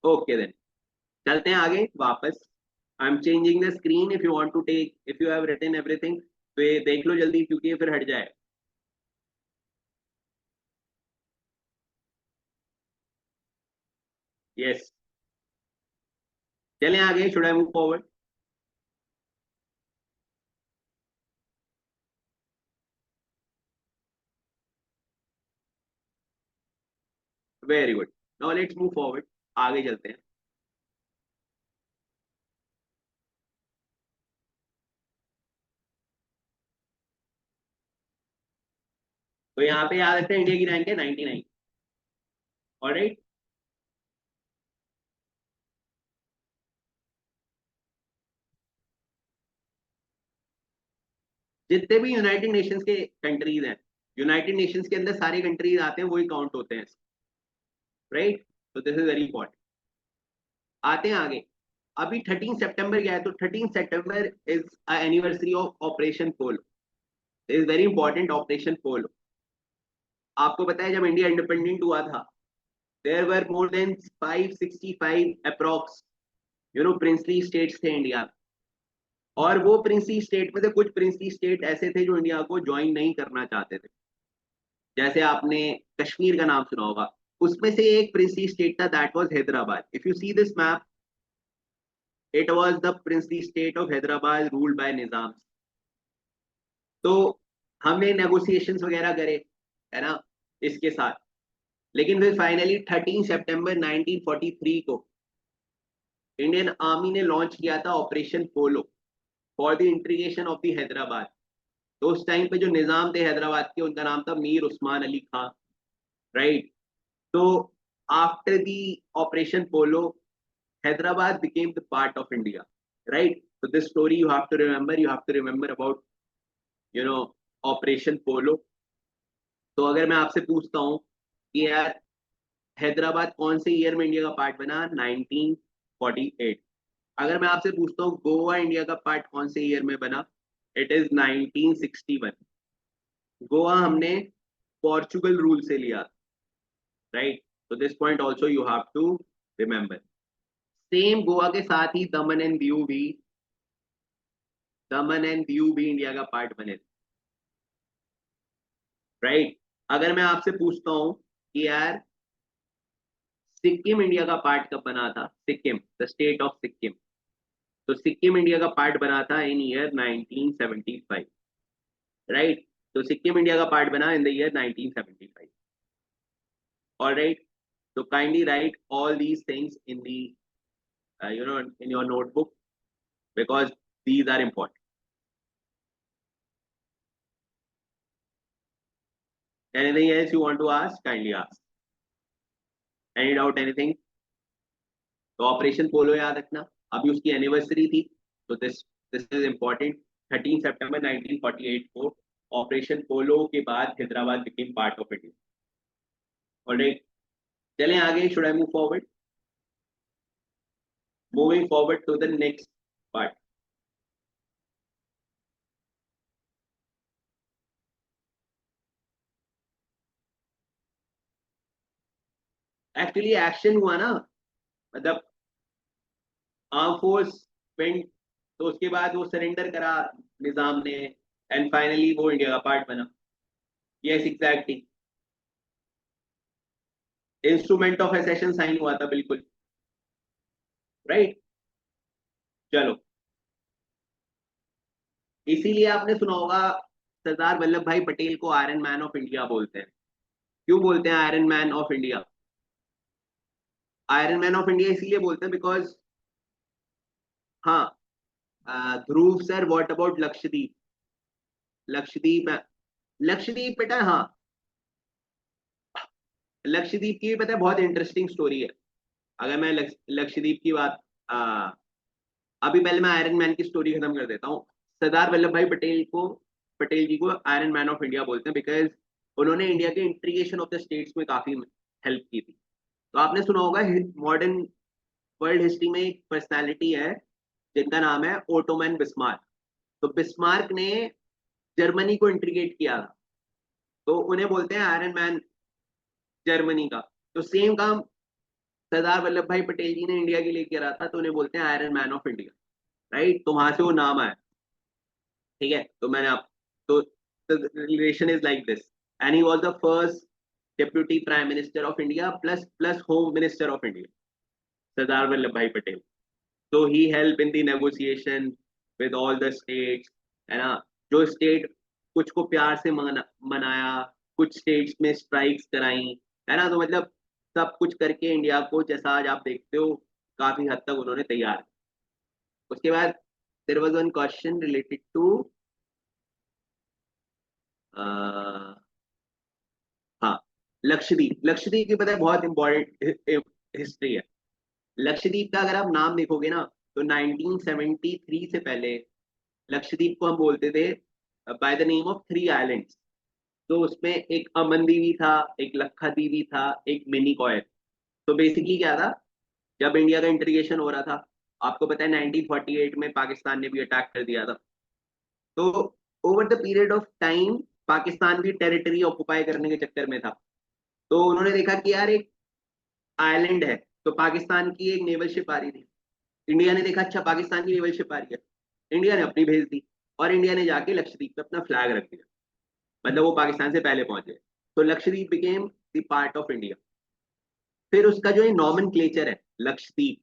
Okay then. चलते हैं आगे वापस. I am changing the screen. If you want to take, if you have written everything तो ये देख लो जल्दी, क्योंकि ये फिर हट जाए. यस. चलें आगे. Should I move forward? Very good. Now let's move forward. आगे चलते हैं. तो यहाँ पे याद रखते हैं इंडिया की रैंक है 99. ऑलराइट. जितने भी यूनाइटेड नेशंस के कंट्रीज हैं, यूनाइटेड नेशंस के अंदर सारे कंट्रीज आते हैं, वही काउंट होते हैं. राइट. तो दिस इज वेरी इंपॉर्टेंट. आते हैं आगे. अभी 13 सितंबर गया है, तो 13 September is anniversary of Operation Polo. Is very important. Operation Polo, आपको पता है जब इंडिया इंडिपेंडेंट हुआ था, there were more than 565 approx princely states थे इंडिया. और वो प्रिंसली स्टेट में से कुछ प्रिंसली स्टेट ऐसे थे जो इंडिया को ज्वाइन नहीं करना चाहते थे. जैसे आपने कश्मीर का नाम सुना होगा. उसमें से एक प्रिंसली स्टेट था, that was Hyderabad. If you see this map, it was the princely state of Hyderabad ruled by Nizam. तो हमने नेगोशिएशंस वगैरह करे, है ना, इसके साथ. लेकिन फिर फाइनली 13 सितंबर 1943 को इंडियन आर्मी ने लॉन्च किया था operation polo for the integration of the Hyderabad. तो उस टाइम पे जो निजाम थे हैदराबाद के, उनका नाम था मीर उस्मान अली खान. राइट. तो after the operation polo, Hyderabad became the part of India, right? So this story you have to remember. You have to remember about, Operation Polo. तो अगर मैं आपसे पूछता हूँ कि यार हैदराबाद कौन से ईयर में इंडिया का पार्ट बना, 1948. अगर मैं आपसे पूछता हूँ गोवा इंडिया का पार्ट कौन से ईयर में बना, इट इज 1961. गोवा हमने पोर्चुगल रूल से लिया, राइट. तो this point also you have to remember. Same Goa के साथ ही दमन एंड दीव भी इंडिया का पार्ट बने, राइट. अगर मैं आपसे पूछता हूं कि यार सिक्किम इंडिया का पार्ट कब बना था, Sikkim, the state of Sikkim, तो सिक्किम इंडिया का पार्ट बना था इन ईयर 1975. राइट. तो सिक्किम इंडिया का पार्ट बना in the year 1975. Alright. so kindly write all these things in the in your notebook, because these are important. Anything else you want to ask, kindly ask. Any doubt, anything? तो Operation Polo याद रखना. अभी उसकी anniversary थी, तो this this is important. 13 सितंबर 1948 को Operation Polo के बाद Hyderabad became part of India. Alright. चलें आगे. Should I move forward? Moving forward to the next part. Actually action हुआ ना, मतलब आर्म फोर्स वेंट, तो उसके बाद वो सरेंडर करा निजाम ने, एंड फाइनली वो इंडिया का पार्ट बना. Yes exactly. Instrument of accession sign हुआ था, बिल्कुल राइट. चलो. इसीलिए आपने सुना होगा सरदार वल्लभ भाई पटेल को आयरन मैन ऑफ इंडिया बोलते हैं. क्यों बोलते हैं iron man of India? Iron man of India इसीलिए बोलते हैं बिकॉज, हाँ, Dhruv sir, what about Lakshadweep? Lakshadweep, Lakshadweep बेटा, हाँ, लक्षद्वीप की भी पता है बहुत इंटरेस्टिंग स्टोरी है. अगर मैं लक्षद्वीप की बात अभी पहले मैं आयरन मैन की स्टोरी खत्म कर देता हूँ। सरदार वल्लभ भाई पटेल जी को आयरन मैन ऑफ इंडिया बोलते हैं, बिकॉज उन्होंने इंडिया के इंटीग्रेशन ऑफ द स्टेट्स में काफी हेल्प की थी। तो आपने सुना होगा मॉडर्न वर्ल्ड हिस्ट्री में एक पर्सनालिटी है जिनका नाम है ओटोमैन बिस्मार्क। तो बिस्मार्क ने जर्मनी को इंटीग्रेट किया था, तो उन्हें बोलते हैं आयरन मैन जर्मनी का। तो सेम काम सरदार वल्लभ भाई पटेल जी ने इंडिया के लिए करा था, तो उन्हें बोलते हैं iron man of India. Right, तो वहां से वो नाम आया। ठीक है, तो मैंने आप तो relation is like this. And he was the first deputy prime minister of India plus plus home minister of India, Sardar Vallabh Bhai Patel. तो he help in the negotiation with all the states, है ना। जो स्टेट कुछ को प्यार से मनाया, कुछ स्टेट्स में स्ट्राइक्स कराई, है ना। तो मतलब सब कुछ करके इंडिया को जैसा आज आप देखते हो काफी हद तक उन्होंने तैयार किया। उसके बाद there was one question related to हाँ, लक्षद्वीप। लक्षद्वीप की पता है बहुत इंपॉर्टेंट हिस्ट्री है। लक्षद्वीप का अगर आप नाम देखोगे ना, तो 1973 से पहले लक्षद्वीप को हम बोलते थे by the name of three islands. तो उसमें एक अमन दीवी था, एक लक्षद्वीप था, एक मिनी कॉयर। तो बेसिकली क्या था, जब इंडिया का इंटीग्रेशन हो रहा था, आपको पता है 1948 में पाकिस्तान ने भी अटैक कर दिया था। तो over the period of time Pakistan भी टेरिटरी ऑक्युपाई करने के चक्कर में था। तो उन्होंने देखा कि यार एक आइलैंड है, तो पाकिस्तान की एक नेवल शिप आ रही थी। इंडिया ने देखा अच्छा पाकिस्तान की नेवल शिप आ रही है, इंडिया ने अपनी भेज दी, और इंडिया ने जाके लक्षद्वीप पे अपना फ्लैग रख दिया। मतलब वो पाकिस्तान से पहले पहुंचे, तो Lakshadweep became the part of India. फिर उसका जो नॉमन क्लेचर है लक्षद्वीप,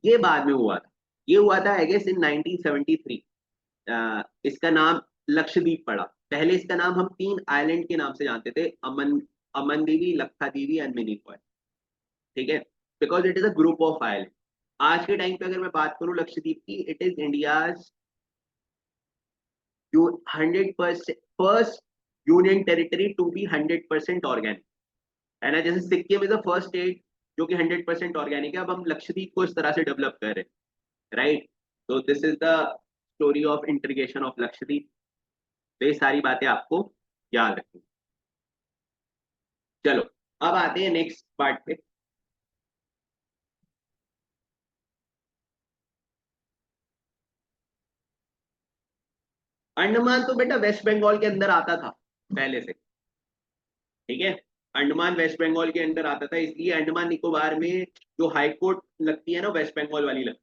ये बाद में हुआ था। ये हुआ था आई गेस इन 1973। इसका नाम लक्षद्वीप पड़ा। पहले इसका नाम हम तीन आइलैंड के नाम से जानते थे, अमन दीवी, लक्षद्वीप एंड मिनिकॉय। ठीक है, because it is a group of island. आज के टाइम पे अगर मैं बात करूं लक्षद्वीप की, it is India's 100% first union territory to be 100% organic, है ना। जैसे Sikkim is the first state जो कि 100% ऑर्गेनिक है, अब हम लक्षद्वीप को इस तरह से डेवलप कर रहे हैं। राइट, तो this is the story of integration of Lakshadweep. तो ये सारी बातें आपको याद रखनी। चलो, अब आते हैं नेक्स्ट पार्ट पे। अंडमान तो बेटा वेस्ट बंगाल के अंदर आता था पहले से। ठीक है, अंडमान वेस्ट बंगाल के अंदर आता था, इसलिए अंडमान निकोबार में जो हाई कोर्ट लगती है ना, वेस्ट बंगाल वाली लगती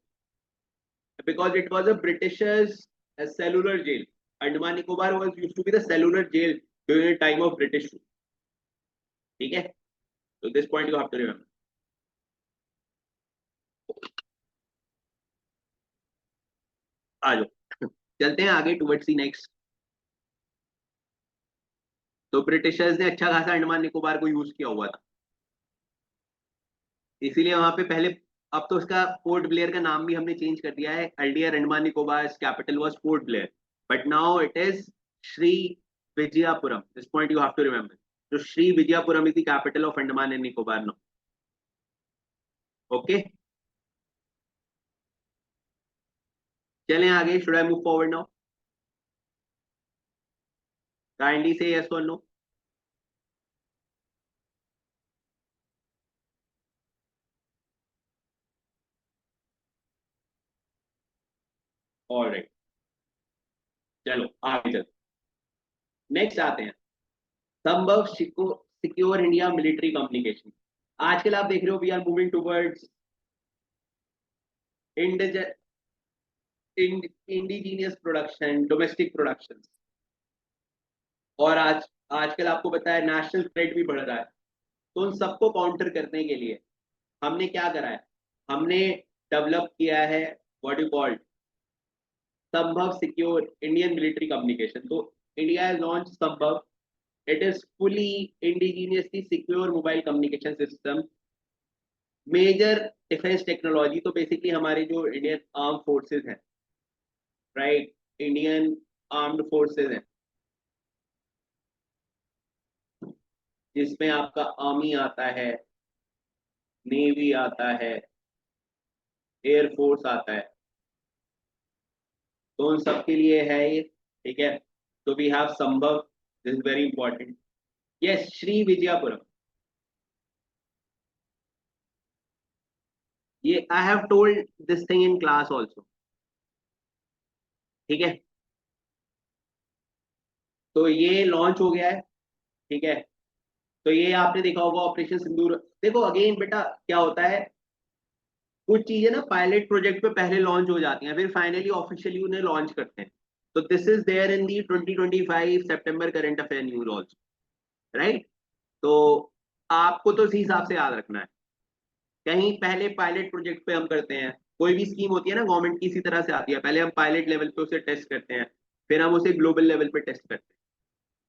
है, because it was a Britishers cellular jail. Andaman Nicobar was used to be the cellular jail during the time of British. ठीक है, तो this point you have to remember. आ जाओ, चलते हैं आगे टुवर्ड्स द नेक्स्ट। तो ब्रिटिशर्स ने अच्छा खासा अंडमान निकोबार को यूज किया हुआ था, इसीलिए वहां पे पहले, अब तो उसका पोर्ट ब्लेयर का नाम भी हमने चेंज कर दिया है। Earlier Andaman Nicobar capital was Port Blair, but now it is Shri Vijayapuram. This point you have to remember. तो Shri Vijayapuram is the capital of Andaman and Nicobar now. Okay, चलें आगे। Should I move forward now? Kindly से यस और नो। ऑलराइट, चलो आगे चलते। नेक्स्ट आते हैं संभव सिक्योर इंडिया मिलिट्री कम्युनिकेशन। आजकल आप देख रहे हो we are moving towards indigenous production, domestic production. और आजकल आपको पता है नेशनल थ्रेट भी बढ़ रहा है। तो उन सबको काउंटर करने के लिए हमने क्या करा है, हमने डेवलप किया है what you called Sambhav secure Indian military communication. तो India has launch Sambhav. It is fully indigenously secure mobile communication system, major defence technology. तो बेसिकली हमारे जो इंडियन आर्म फोर्सेज हैं, राइट, इंडियन आर्म्ड फोर्सेज हैं, जिसमें आपका आर्मी आता है, नेवी आता है, एयरफोर्स आता है। तो उन सबके लिए है ये, ठीक है। तो वी हैव संभव, this is very important. Yes, Shri Vijayapuram, ये I have told this thing in class also, ठीक है। तो ये लॉन्च हो गया है, ठीक है। तो ये आपने देखा होगा ऑपरेशन सिंदूर। देखो अगेन बेटा क्या होता है, कुछ चीजें ना पायलट प्रोजेक्ट पे पहले लॉन्च हो जाती हैं, फिर फाइनली ऑफिशियली उन्हें लॉन्च करते हैं। तो this is there in the 2025 सितंबर current affair news also, right. तो आपको तो इसी हिसाब से याद रखना है, कहीं पहले पायलट प्रोजेक्ट पे हम करते हैं, कोई भी स्कीम होती है ना गवर्नमेंट की, इसी तरह से आती है, पहले हम पायलट लेवल पे उसे टेस्ट करते हैं, फिर हम उसे ग्लोबल लेवल पे टेस्ट करते हैं,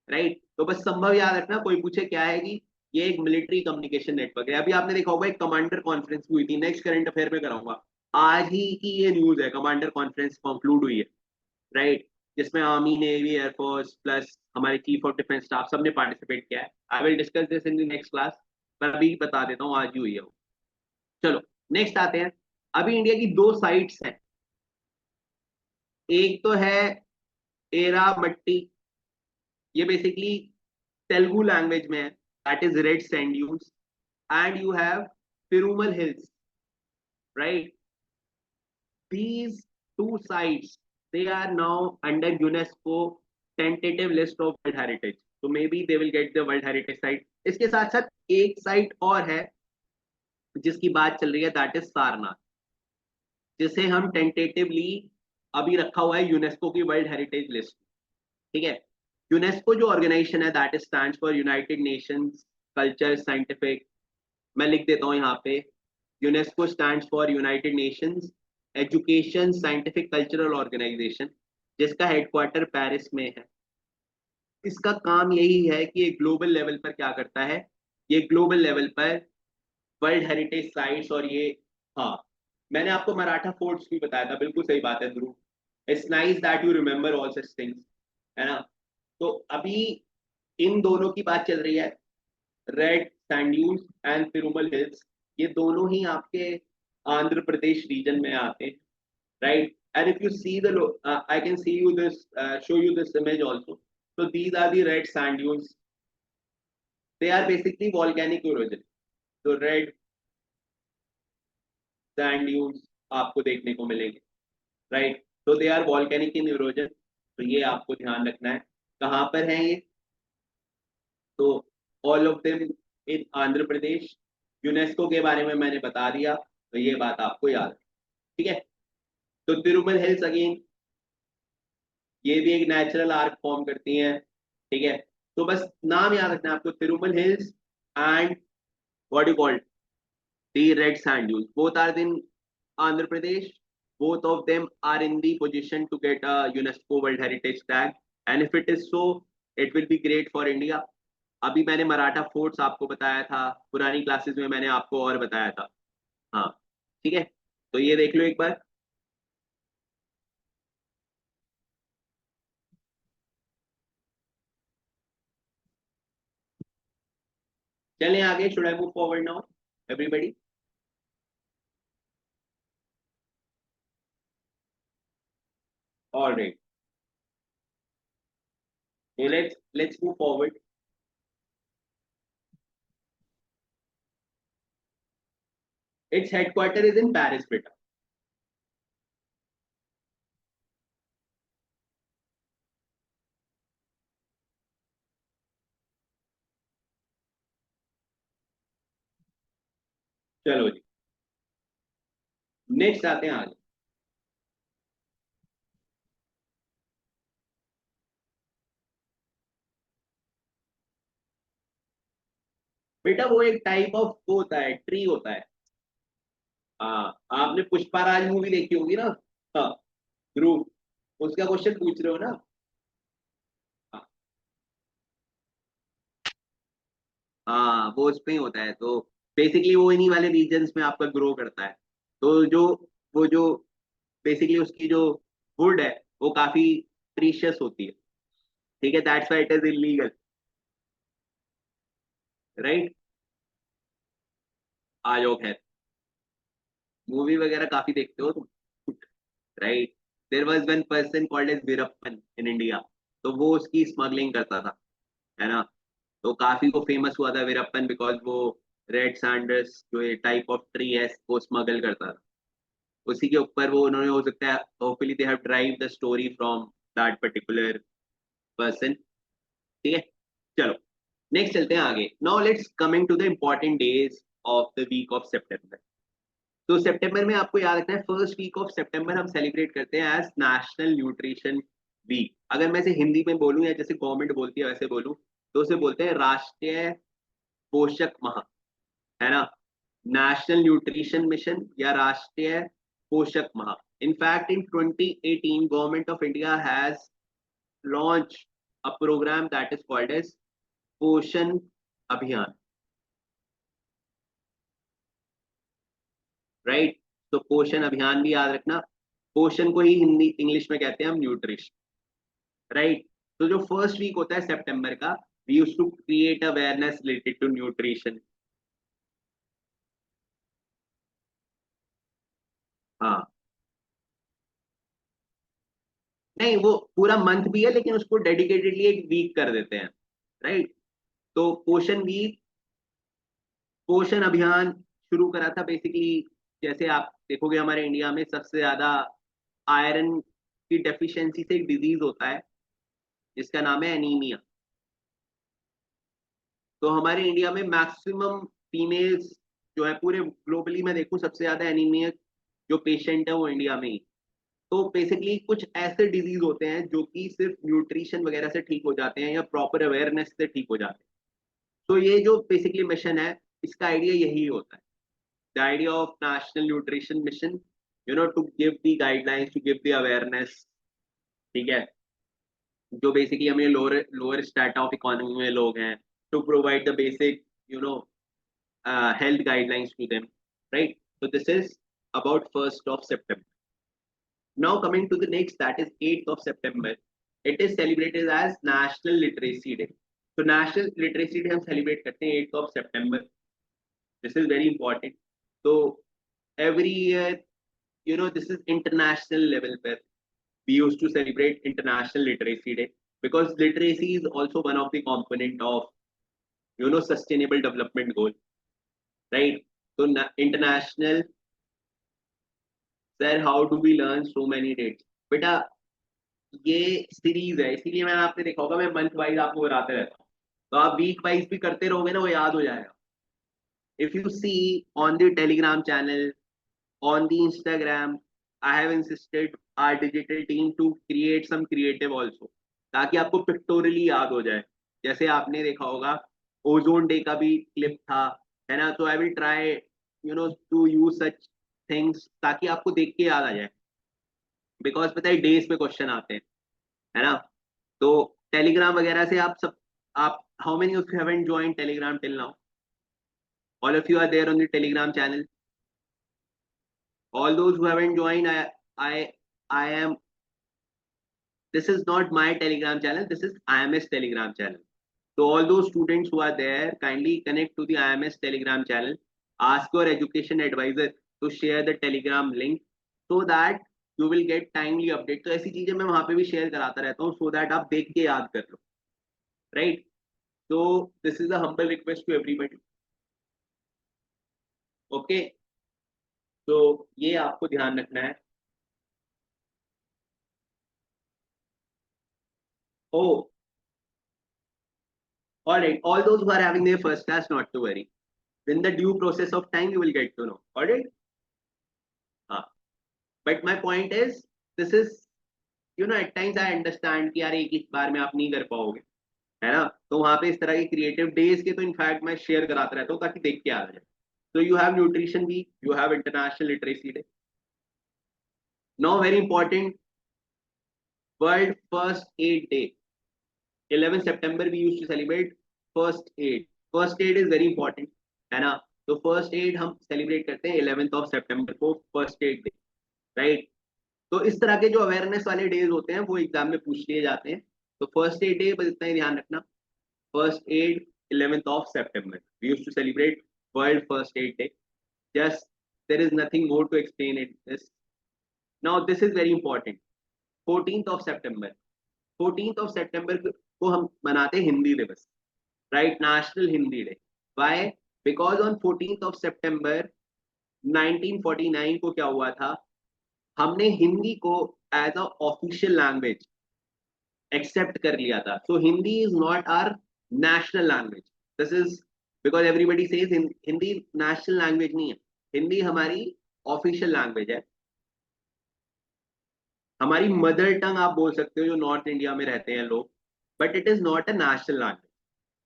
राइट। तो बस संभव याद रखना, कोई पूछे क्या है कि ये एक मिलिट्री कम्युनिकेशन नेटवर्क है। अभी आपने देखा होगा एक कमांडर कॉन्फ्रेंस हुई थी, नेक्स्ट करंट अफेयर में कराऊंगा, आज ही की ये न्यूज है, कमांडर कॉन्फ्रेंस कंक्लूड हुई है, राइट। जिसमें आर्मी, नेवी, एयरफोर्स प्लस हमारे चीफ ऑफ डिफेंस स्टाफ सबने पार्टिसिपेट किया है। I will discuss this in the next class, पर अभी बता देता हूँ आज ही हुई है वो। चलो नेक्स्ट आते हैं। अभी इंडिया की दो साइट्स हैं, एक तो है एरा मट्टी, ये बेसिकली तेलुगु लैंग्वेज में है, that is red sand dunes. And you have Perumal hills, right. These two sites, they are now under UNESCO tentative list of World Heritage. So maybe they will get the World Heritage site. इसके साथ साथ एक site और है जिसकी बात चल रही है, दैट इज सारनाथ, जिसे हम टेंटेटिवली अभी रखा हुआ है यूनेस्को की वर्ल्ड हेरिटेज लिस्ट, ठीक है। यूनेस्को जो ऑर्गेनाइजेशन है, that is stands for United Nations culture scientific, मैं लिख देता हूँ यहाँ पे, UNESCO stands for United Nations education scientific cultural organisation, जिसका हेडक्वार्टर पेरिस में है। इसका काम यही है कि ये ग्लोबल लेवल पर क्या करता है, ये ग्लोबल लेवल पर वर्ल्ड हेरिटेज साइट्स और ये, हाँ, मैंने आपको मराठा फोर्ट्स भी बताया था, बिल्कुल सही बात है Dhruv, it's nice that you remember all such things, है ना। तो अभी इन दोनों की बात चल रही है, red sand dunes and Perumal hills, ये दोनों ही आपके आंध्र प्रदेश रीजन में आते हैं, right? And if you see the, I can see you this, show you this image also. So these are the red sand dunes. They are basically volcanic origin. So red sand dunes आपको देखने को मिलेंगे, right? So they are volcanic in origin. तो ये आपको ध्यान रखना है, कहाँ पर है ये, तो all of them in Andhra Pradesh. UNESCO के बारे में मैंने बता दिया, तो ये बात आपको याद है, ठीक है। तो तिरुमल हिल्स अगेन, ये भी एक नेचुरल आर्क फॉर्म करती हैं, ठीक है। तो बस नाम याद रखना है आपको, Tirumala hills and what you called the red sand dunes, both are in Andhra Pradesh, both of them are in the position to get a UNESCO World Heritage tag, and if it is so, it will be great for India. अभी मैंने Maratha forts आपको बताया था, पुरानी classes में मैंने आपको और बताया था, हाँ, ठीक है। तो ये देख लो एक बार। चलें आगे, should I move forward now everybody? Alright, so let's move forward. Its headquarter is in Paris बेटा। चलो जी, नेक्स्ट आते हैं आगे। बेटा वो एक टाइप ऑफ वो होता है, ट्री होता है। हाँ, आपने पुष्पाराज मूवी देखी होगी ना, हाँ, ध्रुव, उसका क्वेश्चन पूछ रहे हो ना। हाँ, हाँ वो उस पे ही होता है, तो बेसिकली वो इन्हीं वाले रीजन्स में आपका ग्रो करता है। तो जो वो जो बेसिकली उसकी जो वुड है वो काफी प्रीशियस होती है, ठीक है, that's why it is illegal, right. आ जाओ खैर, मूवी वगैरह काफी देखते हो तुम, right. There was one person called as Veerappan in India, तो वो उसकी स्मगलिंग करता था, है ना। तो काफी वो फेमस हुआ था वीरप्पन, बिकॉज वो रेड सैंडर्स जो ये टाइप ऑफ ट्री है वो स्मगल करता था। उसी के ऊपर वो उन्होंने, हो सकता है hopefully they have drive the story from that particular person. ठीक है, चलो नेक्स्ट चलते हैं आगे। Now let's coming to the important days of the week of September. तो सितंबर में आपको याद रखना है, फर्स्ट वीक ऑफ सितंबर हम सेलिब्रेट करते हैं एज नेशनल न्यूट्रिशन वीक। अगर मैं इसे हिंदी में बोलूं या जैसे गवर्नमेंट बोलती है वैसे बोलूं, तो उसे बोलते हैं राष्ट्रीय पोषक माह, है ना। नेशनल न्यूट्रिशन मिशन या राष्ट्रीय पोषक माह। In fact, in 2018, Government of India has launched a program that is called as Poshan Abhiyan, right? तो पोषण अभियान भी याद रखना। पोषण को ही हिंदी इंग्लिश में कहते हैं हम न्यूट्रिशन, राइट। तो जो फर्स्ट वीक होता है सितंबर का, we used to create awareness related to nutrition. हाँ, नहीं वो पूरा मंथ भी है, लेकिन उसको डेडिकेटेडली एक वीक कर देते हैं, राइट। तो पोषण वीक, पोषण अभियान शुरू करा था बेसिकली। जैसे आप देखोगे हमारे इंडिया में सबसे ज्यादा आयरन की डेफिशिएंसी से एक डिजीज होता है जिसका नाम है एनीमिया। तो हमारे इंडिया में मैक्सिमम फीमेल्स जो है, पूरे ग्लोबली में देखूं सबसे ज्यादा एनीमिया जो पेशेंट है वो इंडिया में ही। तो बेसिकली कुछ ऐसे डिजीज होते हैं जो कि सिर्फ न्यूट्रिशन वगैरह से ठीक हो जाते हैं या प्रॉपर अवेयरनेस से ठीक हो जाते हैं। तो ये जो बेसिकली मिशन है, इसका आइडिया यही होता है। The idea of national nutrition mission, to give the guidelines, to give the awareness, ठीक है, जो बेसिकली हमें lower lower strata of economy में लोग हैं, to provide the basic health guidelines to them, right? So this is about 1st of September. Now coming to the next, that is 8th of September. It is celebrated as National Literacy Day. So National Literacy Day हम celebrate करते हैं 8th of September. This is very important. So every year, this is international level where we used to celebrate International Literacy Day, because literacy is also one of the component of sustainable development goal, right? So international, sir, how do we learn so many dates? बेटा ये series है, इसीलिए मैंने आपने देखा होगा मैं month wise आपको कराते रहता हूँ, तो आप वीक वाइज भी करते रहोगे ना, वो याद हो जाएगा। If you see on the Telegram channel, on the Instagram, I have insisted our digital team to create some creative also, ताकि आपको पिक्टोरियली याद हो जाए। जैसे आपने देखा होगा ओजोन डे का भी क्लिप था, है ना। तो I will try to use such things ताकि आपको देख के याद आ जाए, बिकॉज पता है डेज पे क्वेश्चन आते हैं, है ना। तो टेलीग्राम वगैरह से आप सब, आप how many of you haven't joined Telegram till now? All of you are there on the Telegram channel? All those who haven't joined, I am, this is not my Telegram channel, this is IMS Telegram channel. So all those students who are there, kindly connect to the IMS Telegram channel. Ask your education advisor to share the Telegram link so that you will get timely update. तो ऐसी चीजें मैं वहां पे भी share कराता रहता हूँ, so that आप देख के याद कर लो, right? So this is a humble request to everybody. Okay, तो ये आपको ध्यान रखना है। Oh, all right, all those who are having their first class, not to worry. In the due process of time, you will get to know. All right? But my point is, this is, at times I understand कि यार एक ही बार में आप नहीं कर पाओगे, है ना। तो वहां पे इस तरह के क्रिएटिव डेज के तो इनफैक्ट मैं शेयर कराता रहता हूँ ताकि देख के आ जाए। तो you have nutrition week, you have international literacy day. Now very important, world first aid day. 11 सितंबर we used to celebrate first aid. First aid is very important, है ना। तो फर्स्ट एड हम सेलिब्रेट करते हैं 11th ऑफ सितंबर को, first aid day, right. तो इस तरह के जो अवेयरनेस वाले डेज होते हैं वो एग्जाम में पूछ लिए जाते हैं। तो फर्स्ट एड डे बस इतना ही ध्यान रखना, first aid 11th of September we used to celebrate world first aid day. Just there is nothing more to explain it this. Now this is very important, 14 सितंबर को हम मनाते हैं हिंदी दिवस, right, national Hindi day. Why? Because on 14 September 1949 को क्या हुआ था, हमने हिंदी को as a official language accept कर लिया था। So Hindi is not our national language. This is because everybody says Hindi national language नहीं है, हिंदी हमारी ऑफिशियल लैंग्वेज है, हमारी मदर टंग आप बोल सकते हो जो नॉर्थ इंडिया में रहते हैं लोग, but it is not a national language.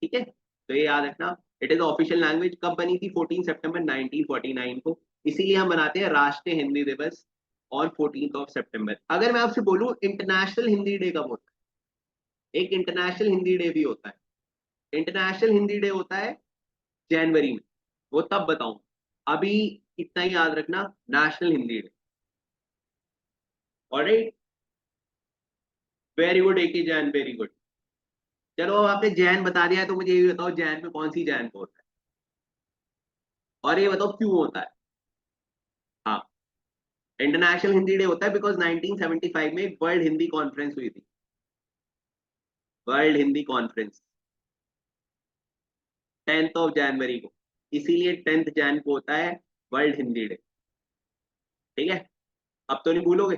ठीक है, तो ये याद रखना, इट इज ऑफिशियल लैंग्वेज। कब बनी थी? 14 सितंबर 1949 को। इसीलिए हम मनाते हैं राष्ट्रीय हिंदी दिवस ऑन 14 सितंबर। अगर मैं आपसे बोलूं इंटरनेशनल हिंदी डे कब होता है, एक इंटरनेशनल हिंदी डे भी होता है। इंटरनेशनल हिंदी डे होता है जनवरी में, वो तब बताऊं। अभी इतना ही याद रखना, national Hindi day. Alright, very good, एक ही जैन, वेरी गुड। चलो अब आपने जैन बता दिया है, तो मुझे ये बताओ जैन में कौन सी जैन को होता है, और ये बताओ क्यों होता है। हाँ, इंटरनेशनल हिंदी डे होता है बिकॉज 1975 में वर्ल्ड हिंदी कॉन्फ्रेंस हुई थी, वर्ल्ड हिंदी कॉन्फ्रेंस 10 जनवरी को, इसीलिए 10 जन को होता है वर्ल्ड हिंदी डे। ठीक है, अब तो नहीं भूलोगे।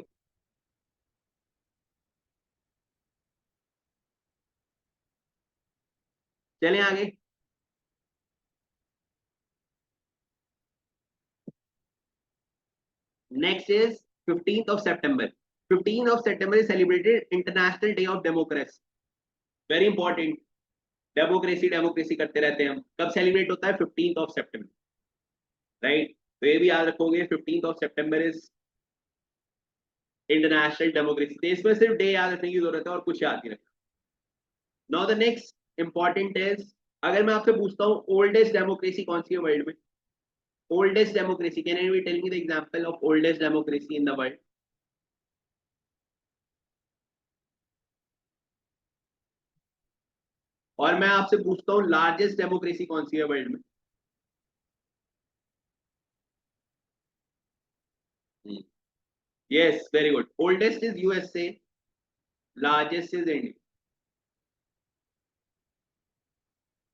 चलें आगे। Next is 15 September. 15 September is celebrated international day of democracy. Very important, democracy democracy करते रहते हैं हम। कब सेलिब्रेट होता है? 15 सितंबर, राइट। तो ये भी याद रखोगे, 15 सितंबर इज इंटरनेशनल डेमोक्रेसी डे। इसमें सिर्फ डे याद रखने की जरूरत है और कुछ याद नहीं रखना। Now the next important is, अगर मैं आपसे पूछता हूँ ओल्डेस्ट डेमोक्रेसी कौन सी है वर्ल्ड में, oldest democracy, can anybody tell me the example of oldest democracy in the world? और मैं आपसे पूछता हूँ लार्जेस्ट डेमोक्रेसी कौन सी है वर्ल्ड में? Yes, very good, oldest is USA, largest is India,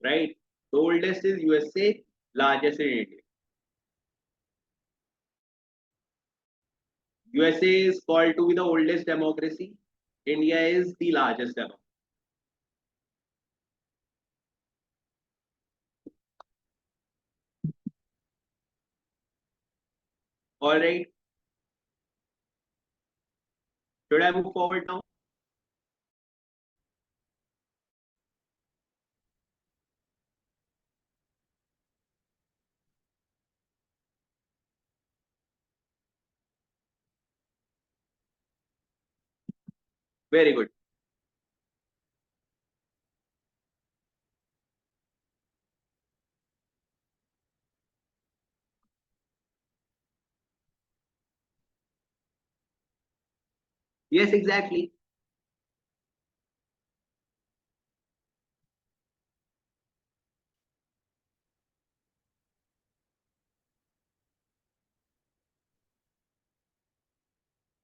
right. तो oldest is USA, largest is India. USA is called to be the oldest democracy. India is the largest democracy. All right. Should I move forward now? Very good. Yes, exactly.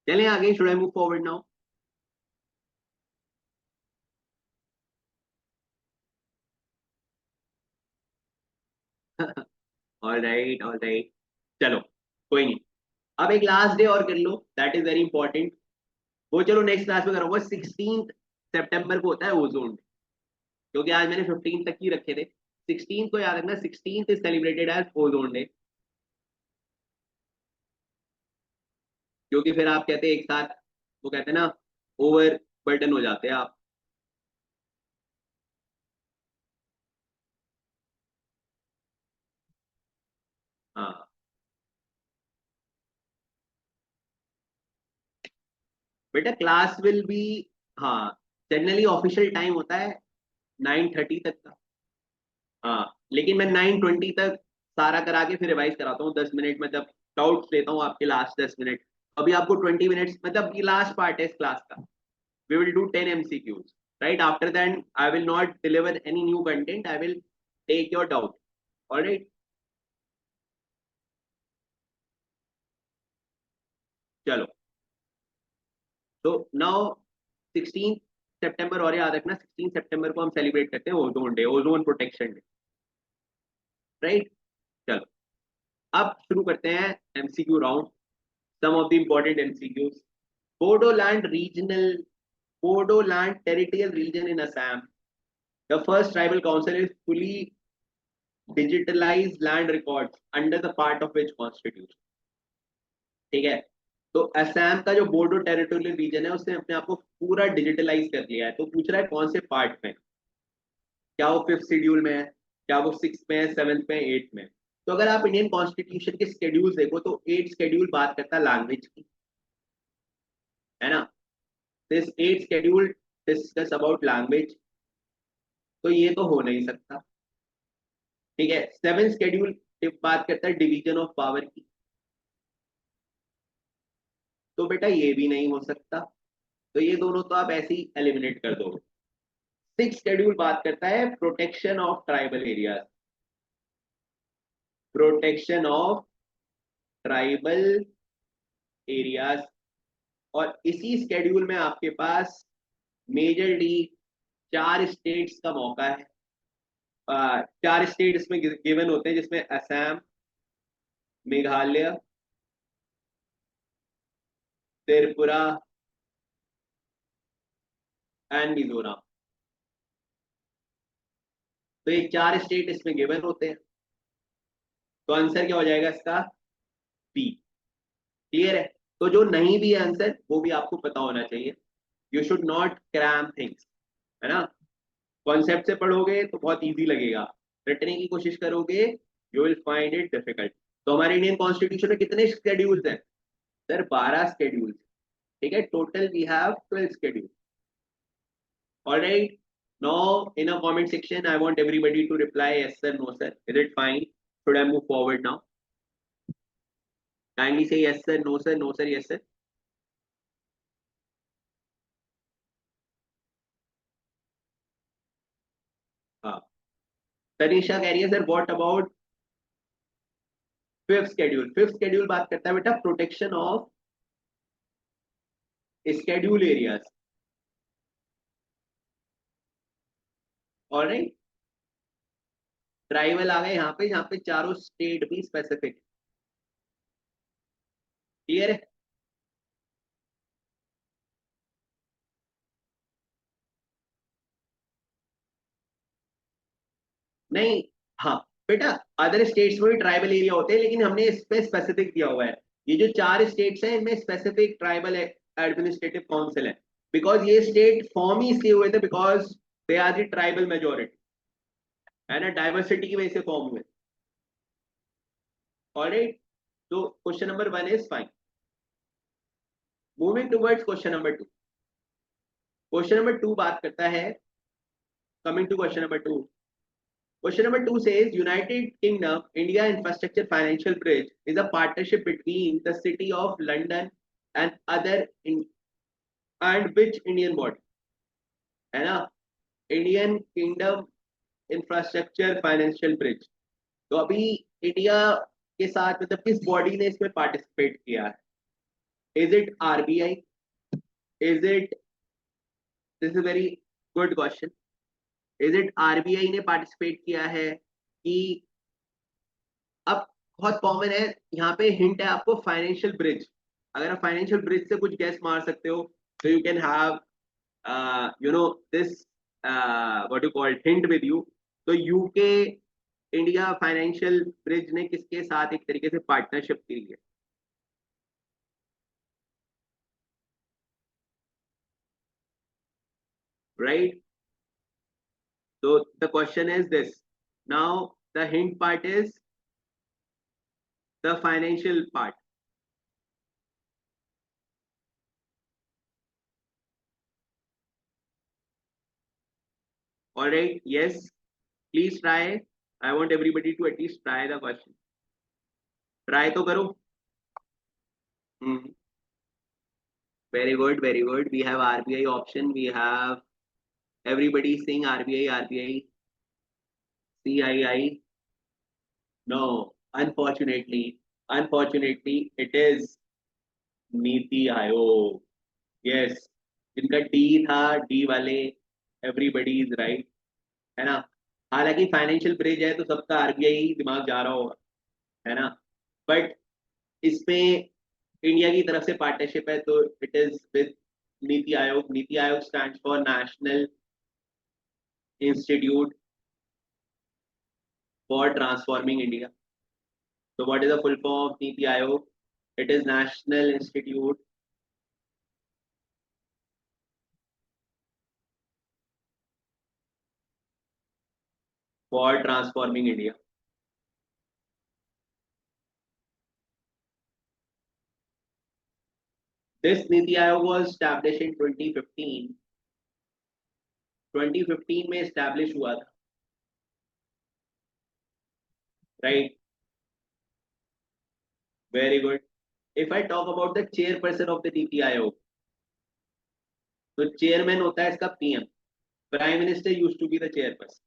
चलें आगे. Should I move forward now? All right, all right. चलो, कोई नहीं. अब एक last day और कर लो, that is very important. वो चलो नेक्स्ट क्लास में करूंगा. 16 सितंबर को होता है ओजोन डे, क्योंकि आज मैंने 15 तक ही रखे थे. 16 को याद रखना, 16 is celebrated as ozone day, क्योंकि फिर आप कहते हैं एक साथ, वो कहते हैं ना, ओवर बर्डन हो जाते हैं आप. हाँ बेटा, क्लास विल बी, हाँ, जनरली ऑफिशियल टाइम होता है 9:30 तक का. हाँ, लेकिन मैं 9:20 तक सारा करा के फिर रिवाइज कराता हूँ 10 मिनट, मतलब डाउट्स लेता हूँ आपके लास्ट 10 मिनट. अभी आपको 20 मिनट्स, मतलब ये लास्ट पार्ट है इस क्लास का. We will do 10 MCQs, right. After that I will not deliver any new content, I will take your doubt. Alright, चलो. तो नाउ 16 सितंबर, और याद रखना 16 सितंबर को हम सेलिब्रेट करते हैं ozone day, ozone protection day, right. चलो अब शुरू करते हैं MCQ round, some of the important MCQs. Bodoland regional, Bodoland territorial region in Assam, the first tribal council is fully digitalized land records under the part of which constitution। ठीक है, तो असम का जो बोडो टेरिटोरियल रीजन है उसने अपने आप को पूरा डिजिटलाइज कर लिया है। तो पूछ रहा है कौन से पार्ट में, क्या वो फिफ्थ शेड्यूल में है, क्या वो सिक्स में है, सेवंथ में, एट में। तो अगर आप इंडियन कॉन्स्टिट्यूशन के शेड्यूल देखो तो एट शेड्यूल बात करता है लैंग्वेज की, है ना। This eight schedule discuss about language, तो ये तो हो नहीं सकता। ठीक है, सेवन शेड्यूल बात करता है डिवीजन ऑफ पावर की, तो बेटा ये भी नहीं हो सकता। तो ये दोनों तो आप ऐसे ही एलिमिनेट कर दो। सिक्स शेड्यूल बात करता है protection of tribal areas, protection of tribal areas. और इसी शेड्यूल में आपके पास मेजरली चार स्टेट्स का मौका है। चार स्टेट इसमें गिवन होते हैं, जिसमें असम, मेघालय, त्रिपुरा एंड मिजोरम। तो ये चार स्टेट इसमें गिवन होते हैं, तो आंसर क्या हो जाएगा इसका, बी। क्लियर है। तो जो नहीं भी है आंसर वो भी आपको पता होना चाहिए। You should not cram things, है ना। कॉन्सेप्ट से पढ़ोगे तो बहुत इजी लगेगा, रटने की कोशिश करोगे you will find it difficult. तो हमारे इंडियन कॉन्स्टिट्यूशन में कितने शेड्यूल्स हैं सर, 12 शेड्यूल्स। ठीक है, total we have 12 schedule. Alright, now in a comment section I want everybody to reply yes sir, no sir, is it fine, should I move forward now? Kindly say yes sir, no sir, no sir, yes sir। हाँ, तनिषा कह रही है sir what about fifth schedule. Fifth schedule बात करता है बेटा protection of schedule areas. Alright, tribal आ गए यहाँ पे, जहाँ पे चारों स्टेट भी स्पेसिफिक। क्लियर है। नहीं, हाँ बेटा, अदर स्टेट्स में भी ट्राइबल एरिया होते हैं, लेकिन हमने इस पे स्पेसिफिक दिया हुआ है। ये जो चार स्टेट्स हैं इनमें स्पेसिफिक ट्राइबल एडमिनिस्ट्रेटिव काउंसिल है, बिकॉज ये स्टेट फॉर्म ही इसलिए हुए थे because they are the tribal majority, है ना, डाइवर्सिटी की वजह से फॉर्म हुए। ऑलराइट, तो question number one is fine. Moving towards question number two. Question number two बात करता है, coming to question number two. Question number two says United Kingdom India Infrastructure Financial Bridge is a partnership between the City of London and and which Indian body, है ना, Indian kingdom infrastructure financial bridge. तो अभी India के साथ मतलब किस body ने इसमें पार्टिसिपेट किया है? Is it RBI, is it, this is very good question, is it RBI ने पार्टिसिपेट किया है कि, अब बहुत कॉमन है यहाँ पे, हिंट है आपको फाइनेंशियल ब्रिज। अगर आप फाइनेंशियल ब्रिज से कुछ गैस मार सकते हो तो you can have you know this what you called hint with you. तो यूके इंडिया फाइनेंशियल ब्रिज ने किसके साथ एक तरीके से पार्टनरशिप की है? राइट, तो the question is this, now the hint part is the financial part. Alright, yes, please try, I want everybody to at least try the question, try तो करो। Very good, very good. We have RBI option. We have everybody saying RBI, RBI, CII. No, unfortunately, it is Niti Aayog. Yes, जिनका D था, D वाले, everybody is right, है ना। हालांकि financial bridge है तो सबका आरबीआई दिमाग जा रहा होगा, है ना। बट इसमें इंडिया की तरफ से पार्टनरशिप है तो it is with NITI Aayog. NITI Aayog stand for national institute for transforming India. So what is the full form of Niti Aayog? It is National Institute for Transforming India. This Niti Aayog was established in 2015. 2015 में establish हुआ था, right? Very good. If I talk about the chairperson of the Niti Aayog, तो chairman होता है इसका PM. Prime Minister used to be the chairperson.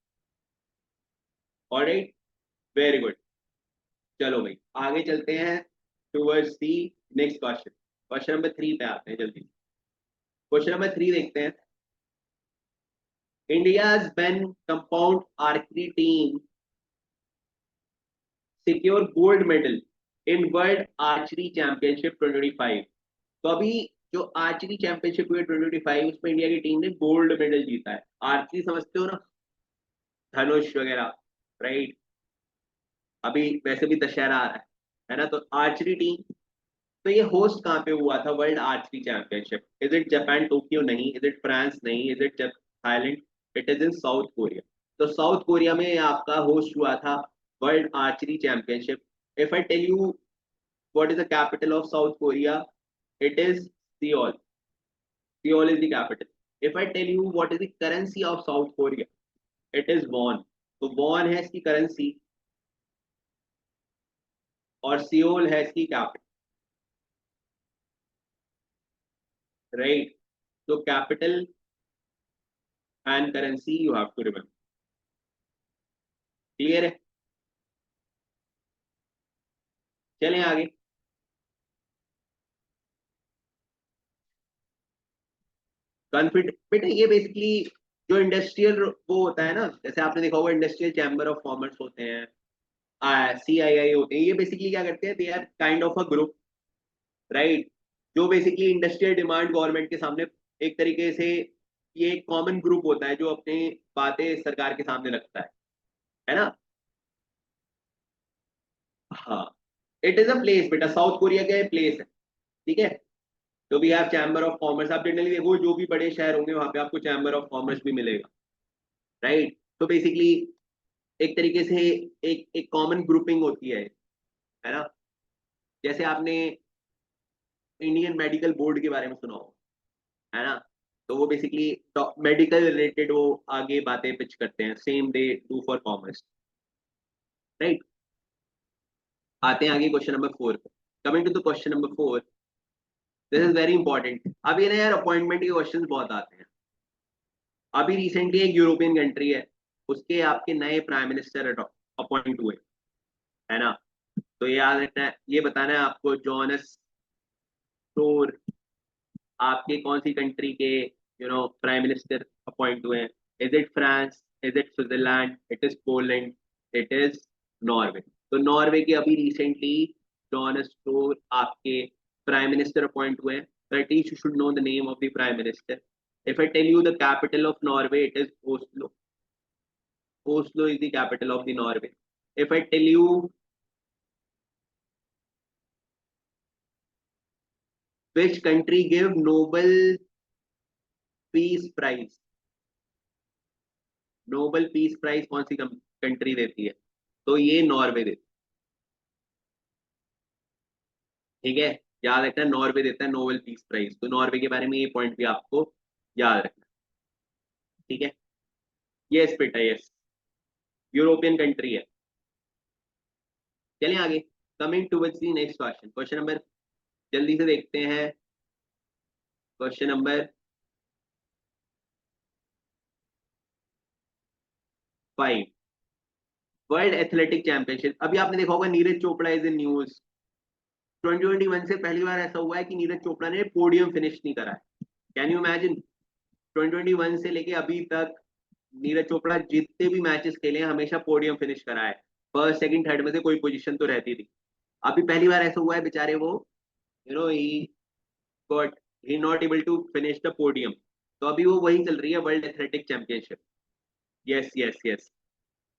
All right? Very good. चलो भाई आगे चलते हैं towards the next question. Question number 3 पे आते हैं जल्दी। Question number 3 देखते हैं। India's men compound archery team secure gold medal in World Archery Championship 2025। तो अभी जो आर्चरी चैंपियनशिप हुई 2025 उसमें इंडिया की टीम ने गोल्ड मेडल जीता है। आर्चरी समझते हो ना, धनुष वगैरह, राइट। अभी वैसे भी दशहरा आ रहा है ना। तो आर्चरी टीम, तो ये होस्ट कहाँ पे हुआ था world archery championship? Is it Japan Tokyo? नहीं। Is it France? नहीं। Is it Thailand? It is in South Korea. तो साउथ कोरिया में आपका होस्ट हुआ था world archery championship. If I tell you what is the capital of South Korea, it is Seoul. Seoul is the capital. If I tell you what is the currency of South Korea, it is won. तो won है इसकी currency और Seoul है इसकी capital, right. तो capital and currency you have to remember. Clear है? चलें आगे। कॉन्फिडेंट बेटा, ये बेसिकली जो इंडस्ट्रियल वो होता है ना, जैसे आपने देखा होगा इंडस्ट्रियल चैम्बर ऑफ कॉमर्स होते हैं, CII होते हैं, ये बेसिकली क्या करते हैं, they are kind of a group, right, जो बेसिकली इंडस्ट्रियल डिमांड गवर्नमेंट के सामने एक तरीके से, ये एक कॉमन ग्रुप होता है जो अपने बातें सरकार के सामने रखता है ना। हाँ, इट इज अ प्लेस बेटा, साउथ कोरिया का प्लेस है, ठीक है। तो we have chamber of commerce. आप जनरली देखो जो भी बड़े शहर होंगे वहां पे आपको चैम्बर ऑफ कॉमर्स भी मिलेगा, राइट। तो बेसिकली एक तरीके से एक एक कॉमन ग्रुपिंग होती है ना। जैसे आपने इंडियन मेडिकल बोर्ड के बारे में सुना हो, है ना। तो वो बेसिकली मेडिकल रिलेटेड वो आगे बातें पिच करते हैं, same they do for commerce, right. आते हैं आगे क्वेश्चन नंबर 4 पे। Coming to the question number 4, this is very important. अब ये ना यार अपॉइंटमेंट के क्वेश्चन बहुत आते हैं। अभी रिसेंटली एक यूरोपियन कंट्री है, उसके आपके नए प्राइम मिनिस्टर अपॉइंट हुए, है ना। तो ये याद रखना है, ये बताना है आपको जॉनस टोर आपके कौन सी कंट्री के प्राइम मिनिस्टर अपॉइंट हुए हैं। Is it France? Is it Switzerland? It is Poland? It is Norway. तो नॉर्वे के अभी रिसेंटली जॉनस टोर आपके प्राइम मिनिस्टर अपॉइंट हुए हैं। So at least you should know the name of the prime minister. If I tell you the capital of Norway, it is Oslo. Oslo is the capital of the Norway. If I tell you which country give Nobel Peace Prize, Nobel Peace Prize कौन सी country देती है? तो ये Norway देती है, ठीक है। याद रखना नॉर्वे देता है नोबल पीस प्राइज। तो नॉर्वे के बारे में ये पॉइंट भी आपको याद रखना, ठीक है। यस बेटा, यस, यूरोपियन कंट्री है। चलिए आगे, coming towards the next question. Question number जल्दी से देखते हैं। Question number 5, world athletic championship. अभी आपने देखा होगा Neeraj Chopra is in news. 2021 से पहली बार ऐसा हुआ है कि नीरज चोपड़ा ने पोडियम फिनिश नहीं करा है, कैन यू इमेजिन 2021 से लेके अभी तक नीरज चोपड़ा जितने भी मैचेस खेले हैं हमेशा पोडियम फिनिश करा है, फर्स्ट सेकंड थर्ड में से कोई पोजीशन तो रहती थी। अभी पहली बार ऐसा हुआ है बेचारे वो, he got, he not able to finish the podium. तो अभी वो वही चल रही है, world athletic championship. Yes yes yes.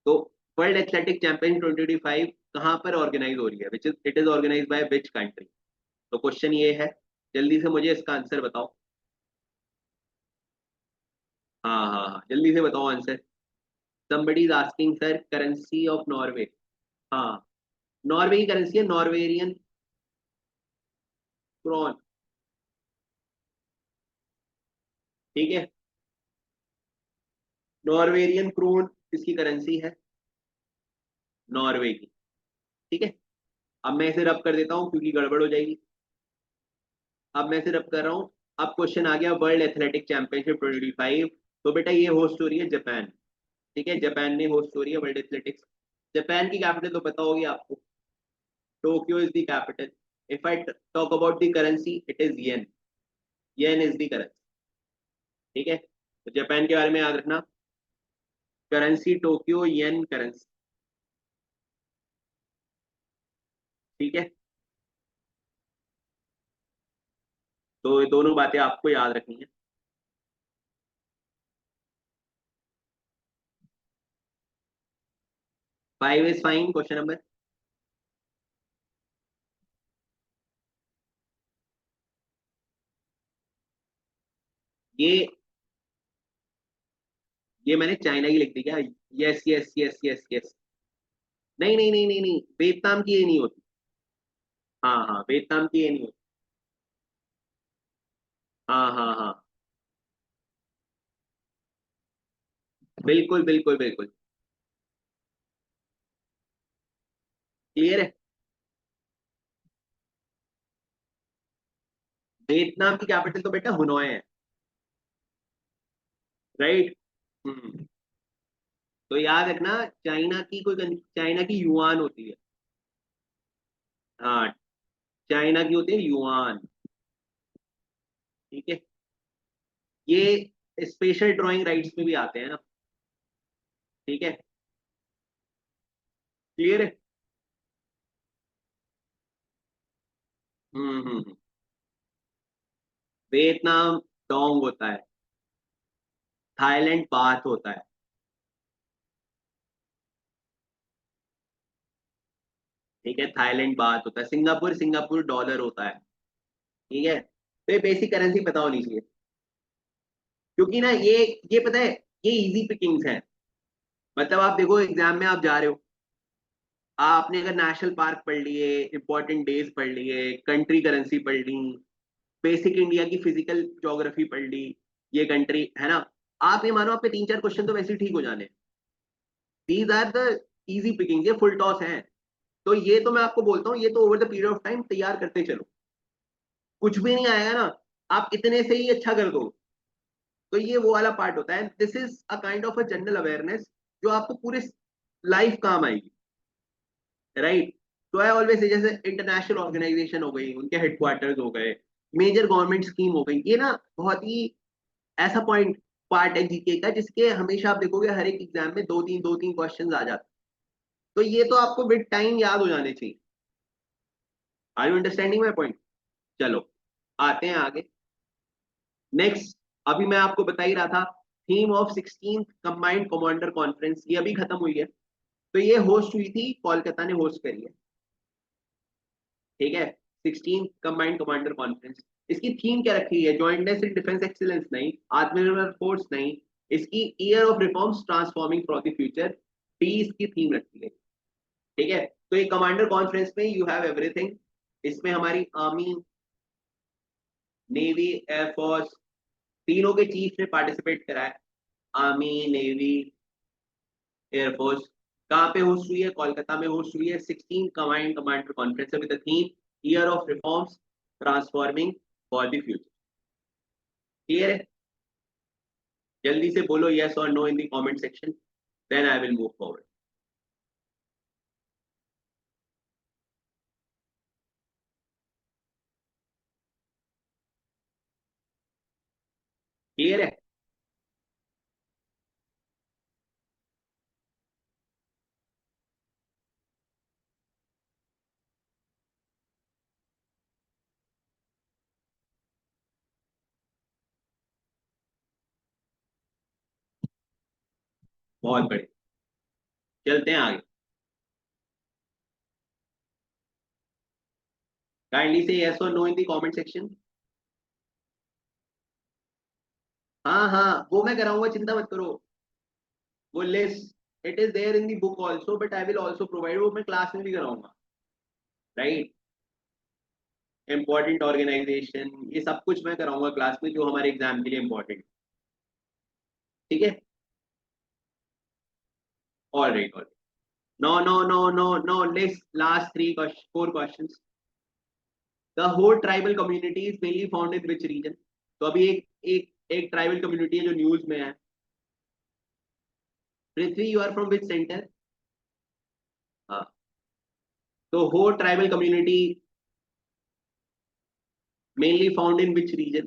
तो वर्ल्ड एथलेटिक चैंपियन 2025 कहाँ पर ऑर्गेनाइज हो रही है, which is it is organise by which country? तो क्वेश्चन ये है, जल्दी से मुझे इसका आंसर बताओ। हाँ हाँ हाँ, जल्दी से बताओ answer. somebody is asking sir, currency of Norway. हाँ, नॉर्वे की करेंसी है नॉर्वेरियन क्रोन। ठीक है, नॉर्वेरियन क्रोन इसकी करेंसी है, नॉर्वे की। ठीक है, अब मैं इसे रब कर देता हूँ क्योंकि गड़बड़ हो जाएगी। अब मैं इसे रब कर रहा हूँ। अब क्वेश्चन आ गया वर्ल्ड एथलेटिक चैंपियनशिप 2025। तो बेटा ये होस्ट हो रही है जापान। ठीक है, जापान ने होस्ट हो रही है वर्ल्ड एथलेटिक्स। जापान की कैपिटल तो पता होगी आपको, Tokyo is the capital. If I talk about the currency, it is yen. Yen is the currency. ठीक है, तो जापान के बारे में याद रखना, करेंसी टोक्यो येन करेंसी। ठीक है, तो ये दोनों बातें आपको याद रखनी है। 5 इज फाइन, क्वेश्चन नंबर। ये ये मैंने चाइना की लिख दी क्या? Yes yes yes yes yes. नहीं नहीं नहीं नहीं नहीं, वियतनाम की ये नहीं होती। हाँ हाँ, वियतनाम की ये नहीं होती। हाँ हाँ हाँ, बिल्कुल बिल्कुल बिल्कुल। क्लियर है। वियतनाम की कैपिटल तो बेटा हुनोए है। राइट। हम्म। तो याद रखना, चाइना की चाइना की युआन होती है। हाँ, चाइना की होती है युआन। ठीक है, ये स्पेशल ड्राइंग राइट्स में भी आते हैं ना। ठीक है, क्लियर है। हम्म। वियतनाम डोंग होता है, थाईलैंड बाथ होता है। ठीक है, थाईलैंड बात होता है, सिंगापुर सिंगापुर डॉलर होता है। ठीक है, तो ये बेसिक करेंसी पता होनी चाहिए, क्योंकि ना ये पता है, ये इजी पिकिंग्स है। मतलब आप देखो एग्जाम में आप जा रहे हो, आपने अगर नेशनल पार्क पढ़ लिए, इंपॉर्टेंट डेज पढ़ लिए, कंट्री करेंसी पढ़ ली, बेसिक इंडिया की फिजिकल ज्योग्राफी पढ़ ली, ये कंट्री है ना, आप ये मानो आपके 3-4 क्वेश्चन तो वैसे ही ठीक हो जाने। These are the easy picking, ये फुल टॉस है। तो ये तो मैं आपको बोलता हूँ, ये तो over the period of time तैयार करते चलो, कुछ भी नहीं आएगा ना, आप इतने से ही अच्छा कर दो। तो ये वो वाला पार्ट होता है, this is a kind of a general awareness जो आपको पूरे लाइफ काम आएगी। राइट। तो आई ऑलवेज से, जैसे इंटरनेशनल ऑर्गेनाइजेशन हो गई, उनके हेडक्वार्टर्स हो गए, मेजर गवर्नमेंट स्कीम हो गई, ये ना बहुत ही ऐसा पॉइंट पार्ट है जीके का जिसके हमेशा आप देखोगे हर एक एग्जाम में दो तीन क्वेश्चन आ जाते हैं। तो ये तो आपको विद टाइम याद हो जाने चाहिए। Are you understanding my point? चलो, आते हैं आगे। नेक्स्ट, अभी मैं आपको बता ही रहा था, theme of 16th combined commander conference ये अभी खत्म हुई है। तो ये होस्ट हुई थी, कोलकाता ने होस्ट करी है। ठीक है, 16th कंबाइंड कमांडर कॉन्फ्रेंस। इसकी थीम क्या रखी है? जॉइंटनेस इन डिफेंस एक्सीलेंस नहीं, आत्मनिर्भर फोर्स नहीं, इसकी year of reforms transforming for the future, peace की थीम रखी है। ठीक है, तो ये कमांडर कॉन्फ्रेंस में यू हैव एवरीथिंग। इसमें हमारी आर्मी, नेवी, एयरफोर्स, तीनों के चीफ ने पार्टिसिपेट करा है। Army, navy, air force. कहाँ पे होस्ट हुई है? कोलकाता में होस्ट हुई है। 16 command commander conference with the theme year of reforms transforming for the future. Clear है? जल्दी से बोलो यस और no in the comment section, then I will move forward. Clear है? बहुत बढ़िया, चलते हैं आगे। काइंडली से यस और no in the comment section. हाँ हाँ, वो मैं कराऊंगा, चिंता मत करो। वो list it is there in the book also, but I will also provide, वो मैं क्लास में भी कराऊंगा। राइट, इंपॉर्टेंट ऑर्गेनाइजेशन, ये सब कुछ मैं कराऊंगा क्लास में, जो हमारे एग्जाम के लिए इंपॉर्टेंट। ठीक है, all right, all. No no no no no, list last three four questions. The whole tribal community is mainly found in which region? तो अभी एक ट्राइबल कम्युनिटी है जो न्यूज में है। Prithvi, you are from which centre? हाँ, तो whole tribal community mainly found in which region?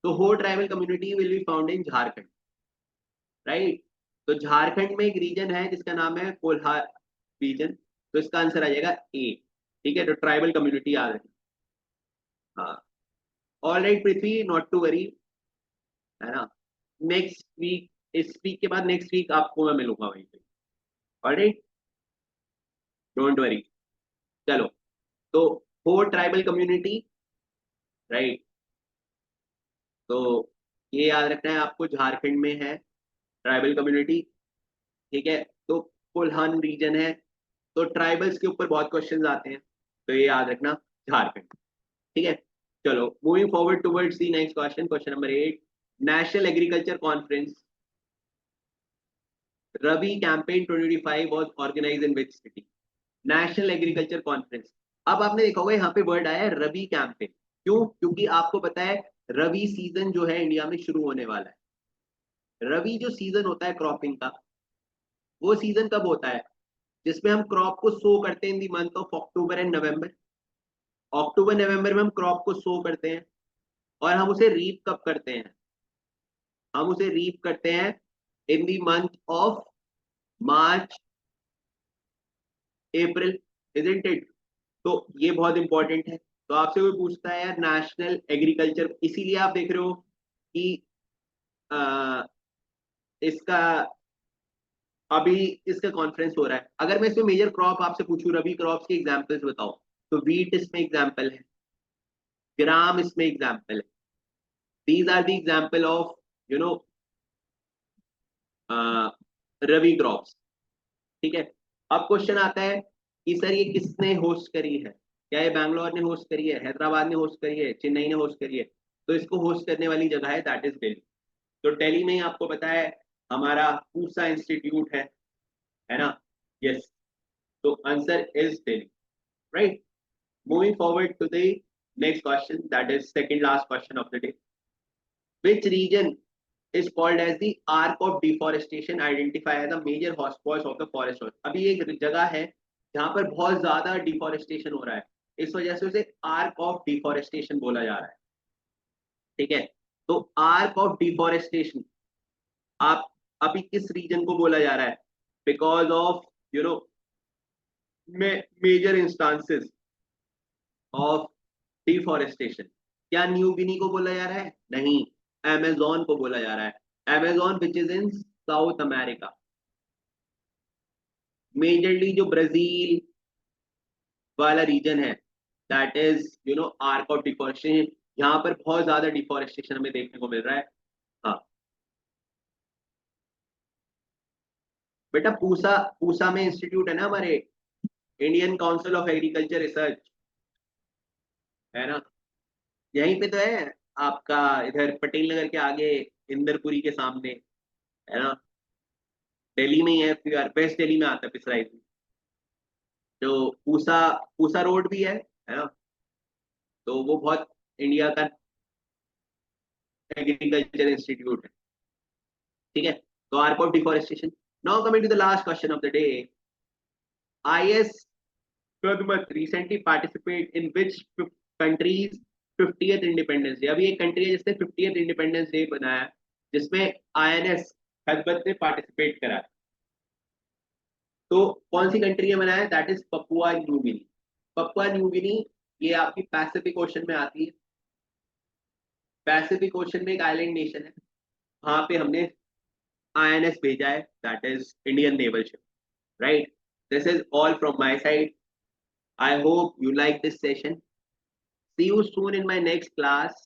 तो whole tribal community will be found in Jharkhand. Right, तो झारखंड में एक रीजन है जिसका नाम है कोल्हार रीजन। तो इसका आंसर आ जाएगा ए। ठीक है, तो ट्राइबल कम्युनिटी याद रखना। हाँ, all right Prithvi, not to worry, है ना। नेक्स्ट वीक, इस वीक के बाद नेक्स्ट वीक आपको मैं मिलूंगा वहीं पे। All right, don't worry. चलो, तो फोर ट्राइबल कम्युनिटी, राइट, तो ये याद रखना है आपको, झारखंड में है ट्राइबल कम्युनिटी। ठीक है, तो कोल्हान रीजन है। तो ट्राइबल्स के ऊपर बहुत क्वेश्चंस आते हैं, तो ये याद रखना, झारखंड। ठीक है, चलो moving forward towards the next question, question number 8। National agriculture conference rabi campaign 2025 was organised in which city? National agriculture conference. अब आपने देखा होगा यहाँ पे वर्ड आया है रबी कैंपेन। क्यों? क्योंकि आपको पता है रबी सीजन जो है इंडिया में शुरू होने वाला है। रबी जो सीजन होता है क्रॉपिंग का, वो सीजन कब होता है? जिसमें हम क्रॉप को सो करते हैं in the month of October and November. अक्टूबर नवंबर में हम क्रॉप को सो करते हैं, और हम उसे रीप कब करते हैं? हम उसे रीप करते हैं in the month of March April, isn't it? तो ये बहुत इंपॉर्टेंट है। तो आपसे कोई पूछता है यार नेशनल एग्रीकल्चर, इसीलिए आप देख रहे हो कि आ, इसका अभी इसका कॉन्फ्रेंस हो रहा है। अगर मैं इसमें मेजर क्रॉप आपसे पूछूं, रबी क्रॉप्स के एग्जांपल्स बताओ, तो वीट इसमें एग्जांपल है, ग्राम इसमें एग्जांपल है। These are the example of you know rabi crops. ठीक है, अब क्वेश्चन आता है कि सर ये किसने होस्ट करी है? क्या ये बैंगलोर ने होस्ट करी है, हैदराबाद ने होस्ट करी है, चेन्नई ने होस्ट करी है? तो इसको होस्ट करने वाली जगह है, दैट इज दिल्ली। तो दिल्ली में ही आपको पता है हमारा पूसा इंस्टीट्यूट है ना। यस, तो answer is Delhi. Right, moving forward to the next question, that is second last question of the day. Which region is called as the arc of deforestation, identify as a major hotspots of the forest loss? अभी एक जगह है जहां पर बहुत ज्यादा deforestation हो रहा है, इस वजह से उसे आर्क ऑफ डिफोरेस्टेशन बोला जा रहा है। ठीक है, तो आर्क ऑफ डिफोरेस्टेशन आप अभी किस रीजन को बोला जा रहा है? Because of you know major instances of deforestation. क्या न्यू गिनी को बोला जा रहा है? नहीं, अमेजोन को बोला जा रहा है। Amazon which is in south America, majorly जो ब्राजील वाला रीजन है, that is arc of deforestation. यहाँ पर बहुत ज्यादा डिफोरेस्टेशन हमें देखने को मिल रहा है। हाँ बेटा, पूसा पूसा में इंस्टीट्यूट है ना हमारे, Indian council of agriculture research, है ना, यहीं पे तो है आपका, इधर पटेल नगर के आगे, इंदरपुरी के सामने, है ना। दिल्ली में ही है, फिर वेस्ट दिल्ली में आता है पिसराइज में। जो पूसा पूसा रोड भी है ना। तो वो बहुत इंडिया का एग्रीकल्चर इंस्टीट्यूट है। ठीक है, तो arc of deforestation. Now coming to the last question of the day. IS Kadmat recently participate in which countries 50th independence day? अभी एक कंट्री है जिसने 50th इंडिपेंडेंस डे बनाया है, जिसमें INS खदबत ने पार्टिसिपेट करा है। तो कौन सी कंट्री ने बनाया? That is Papua New Guinea. Papua New Guinea ये आपकी पैसिफिक ओशन में आती है। पैसिफिक ओशन में एक आइलैंड नेशन है, वहां पे हमने INS भेजा है, that is Indian naval ship, right. This is all from my side. I hope you like this session. See you soon in my next class.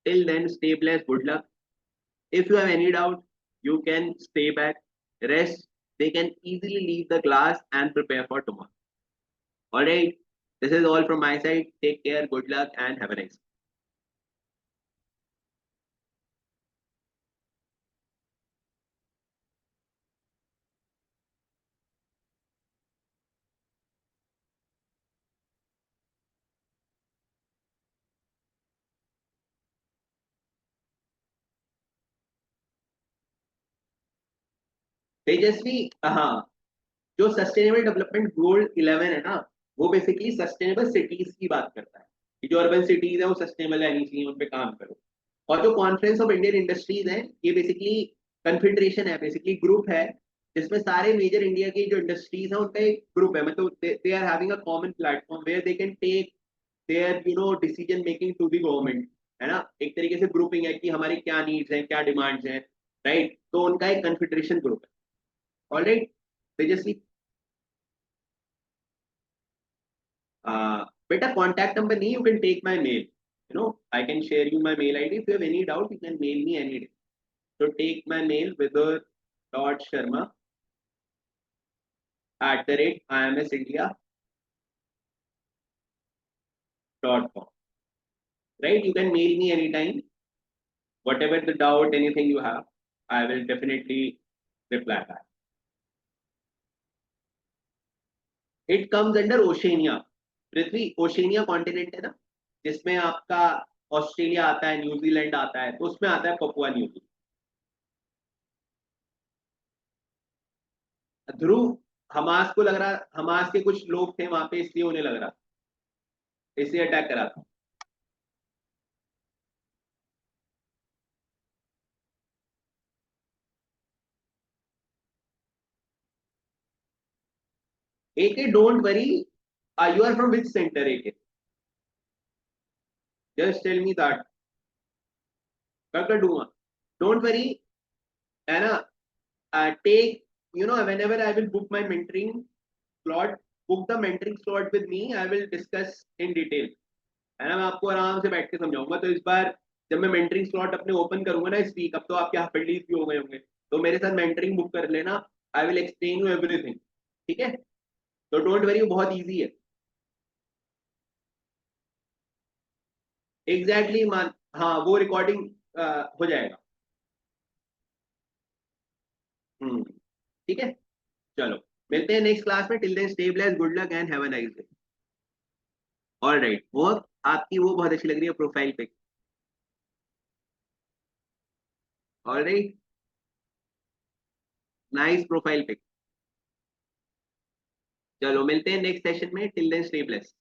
Till then, stay blessed. Good luck. If you have any doubt, you can stay back, rest. They can easily leave the class and prepare for tomorrow. All right. This is all from my side. Take care. Good luck and have a nice day. तेजस्वी, हाँ, जो sustainable development goal 11 है ना, वो basically sustainable cities की बात करता है कि जो अर्बन सिटीज है वो सस्टेनेबल रहनी चाहिए, उन पे काम करो। और जो कॉन्फ्रेंस ऑफ इंडियन इंडस्ट्रीज है, ये बेसिकली कन्फेडरेशन है, बेसिकली ग्रुप है, जिसमें सारे मेजर इंडिया की जो इंडस्ट्रीज है उनका एक ग्रुप है। मतलब they are having a common platform where they can take their decision making to the government, है ना। एक तरीके से ग्रुपिंग है कि हमारी क्या नीड्स हैं, क्या डिमांड्स हैं, राइट। तो उनका एक कन्फेडरेशन ग्रुप है। ऑलराइट तेजस्वी, बेटा कॉन्टैक्ट नंबर नहीं, you can take my mail, I can share you my mail ID। If you have any doubt you can mail me any day. So take my mail vidur.sharma@imsindia.com. Right? You can mail me anytime. Whatever the doubt, anything you have, I will definitely reply back. It comes under Oceania. Prithvi Oceania continent है ना, जिसमें आपका Australia आता है, New Zealand आता है, तो उसमें आता है पपुआ न्यू गिनी। ध्रुव, हमास को लग रहा, हमास के कुछ लोग थे वहां पे इसलिए उन्हें लग रहा, इसलिए अटैक करा था। AK, don't worry. You are from which center, AK? Just tell me that. कर दूंगा, डोंट वरी, है ना। Take, whenever I will book my mentoring slot, book the mentoring slot with me. I will discuss in detail, है ना। मैं आपको आराम से बैठ के समझाऊंगा। तो इस बार जब मैं मेंटरिंग स्लॉट अपने ओपन करूंगा ना इस वीक, अब तो आपके हाफिलीज भी हो गए होंगे, तो मेरे साथ मेंटरिंग बुक कर लेना। I will explain you everything, ठीक है। तो डोंट वरी, बहुत इजी है। एग्जैक्टली मान, हाँ वो रिकॉर्डिंग हो जाएगा। ठीक है, चलो मिलते हैं नेक्स्ट क्लास में। Till then stay blessed, good luck and have a nice day. All right, वो आपकी वो बहुत अच्छी लग रही है profile pic. All right, nice profile pic. चलो मिलते हैं नेक्स्ट सेशन में। Till then stay blessed.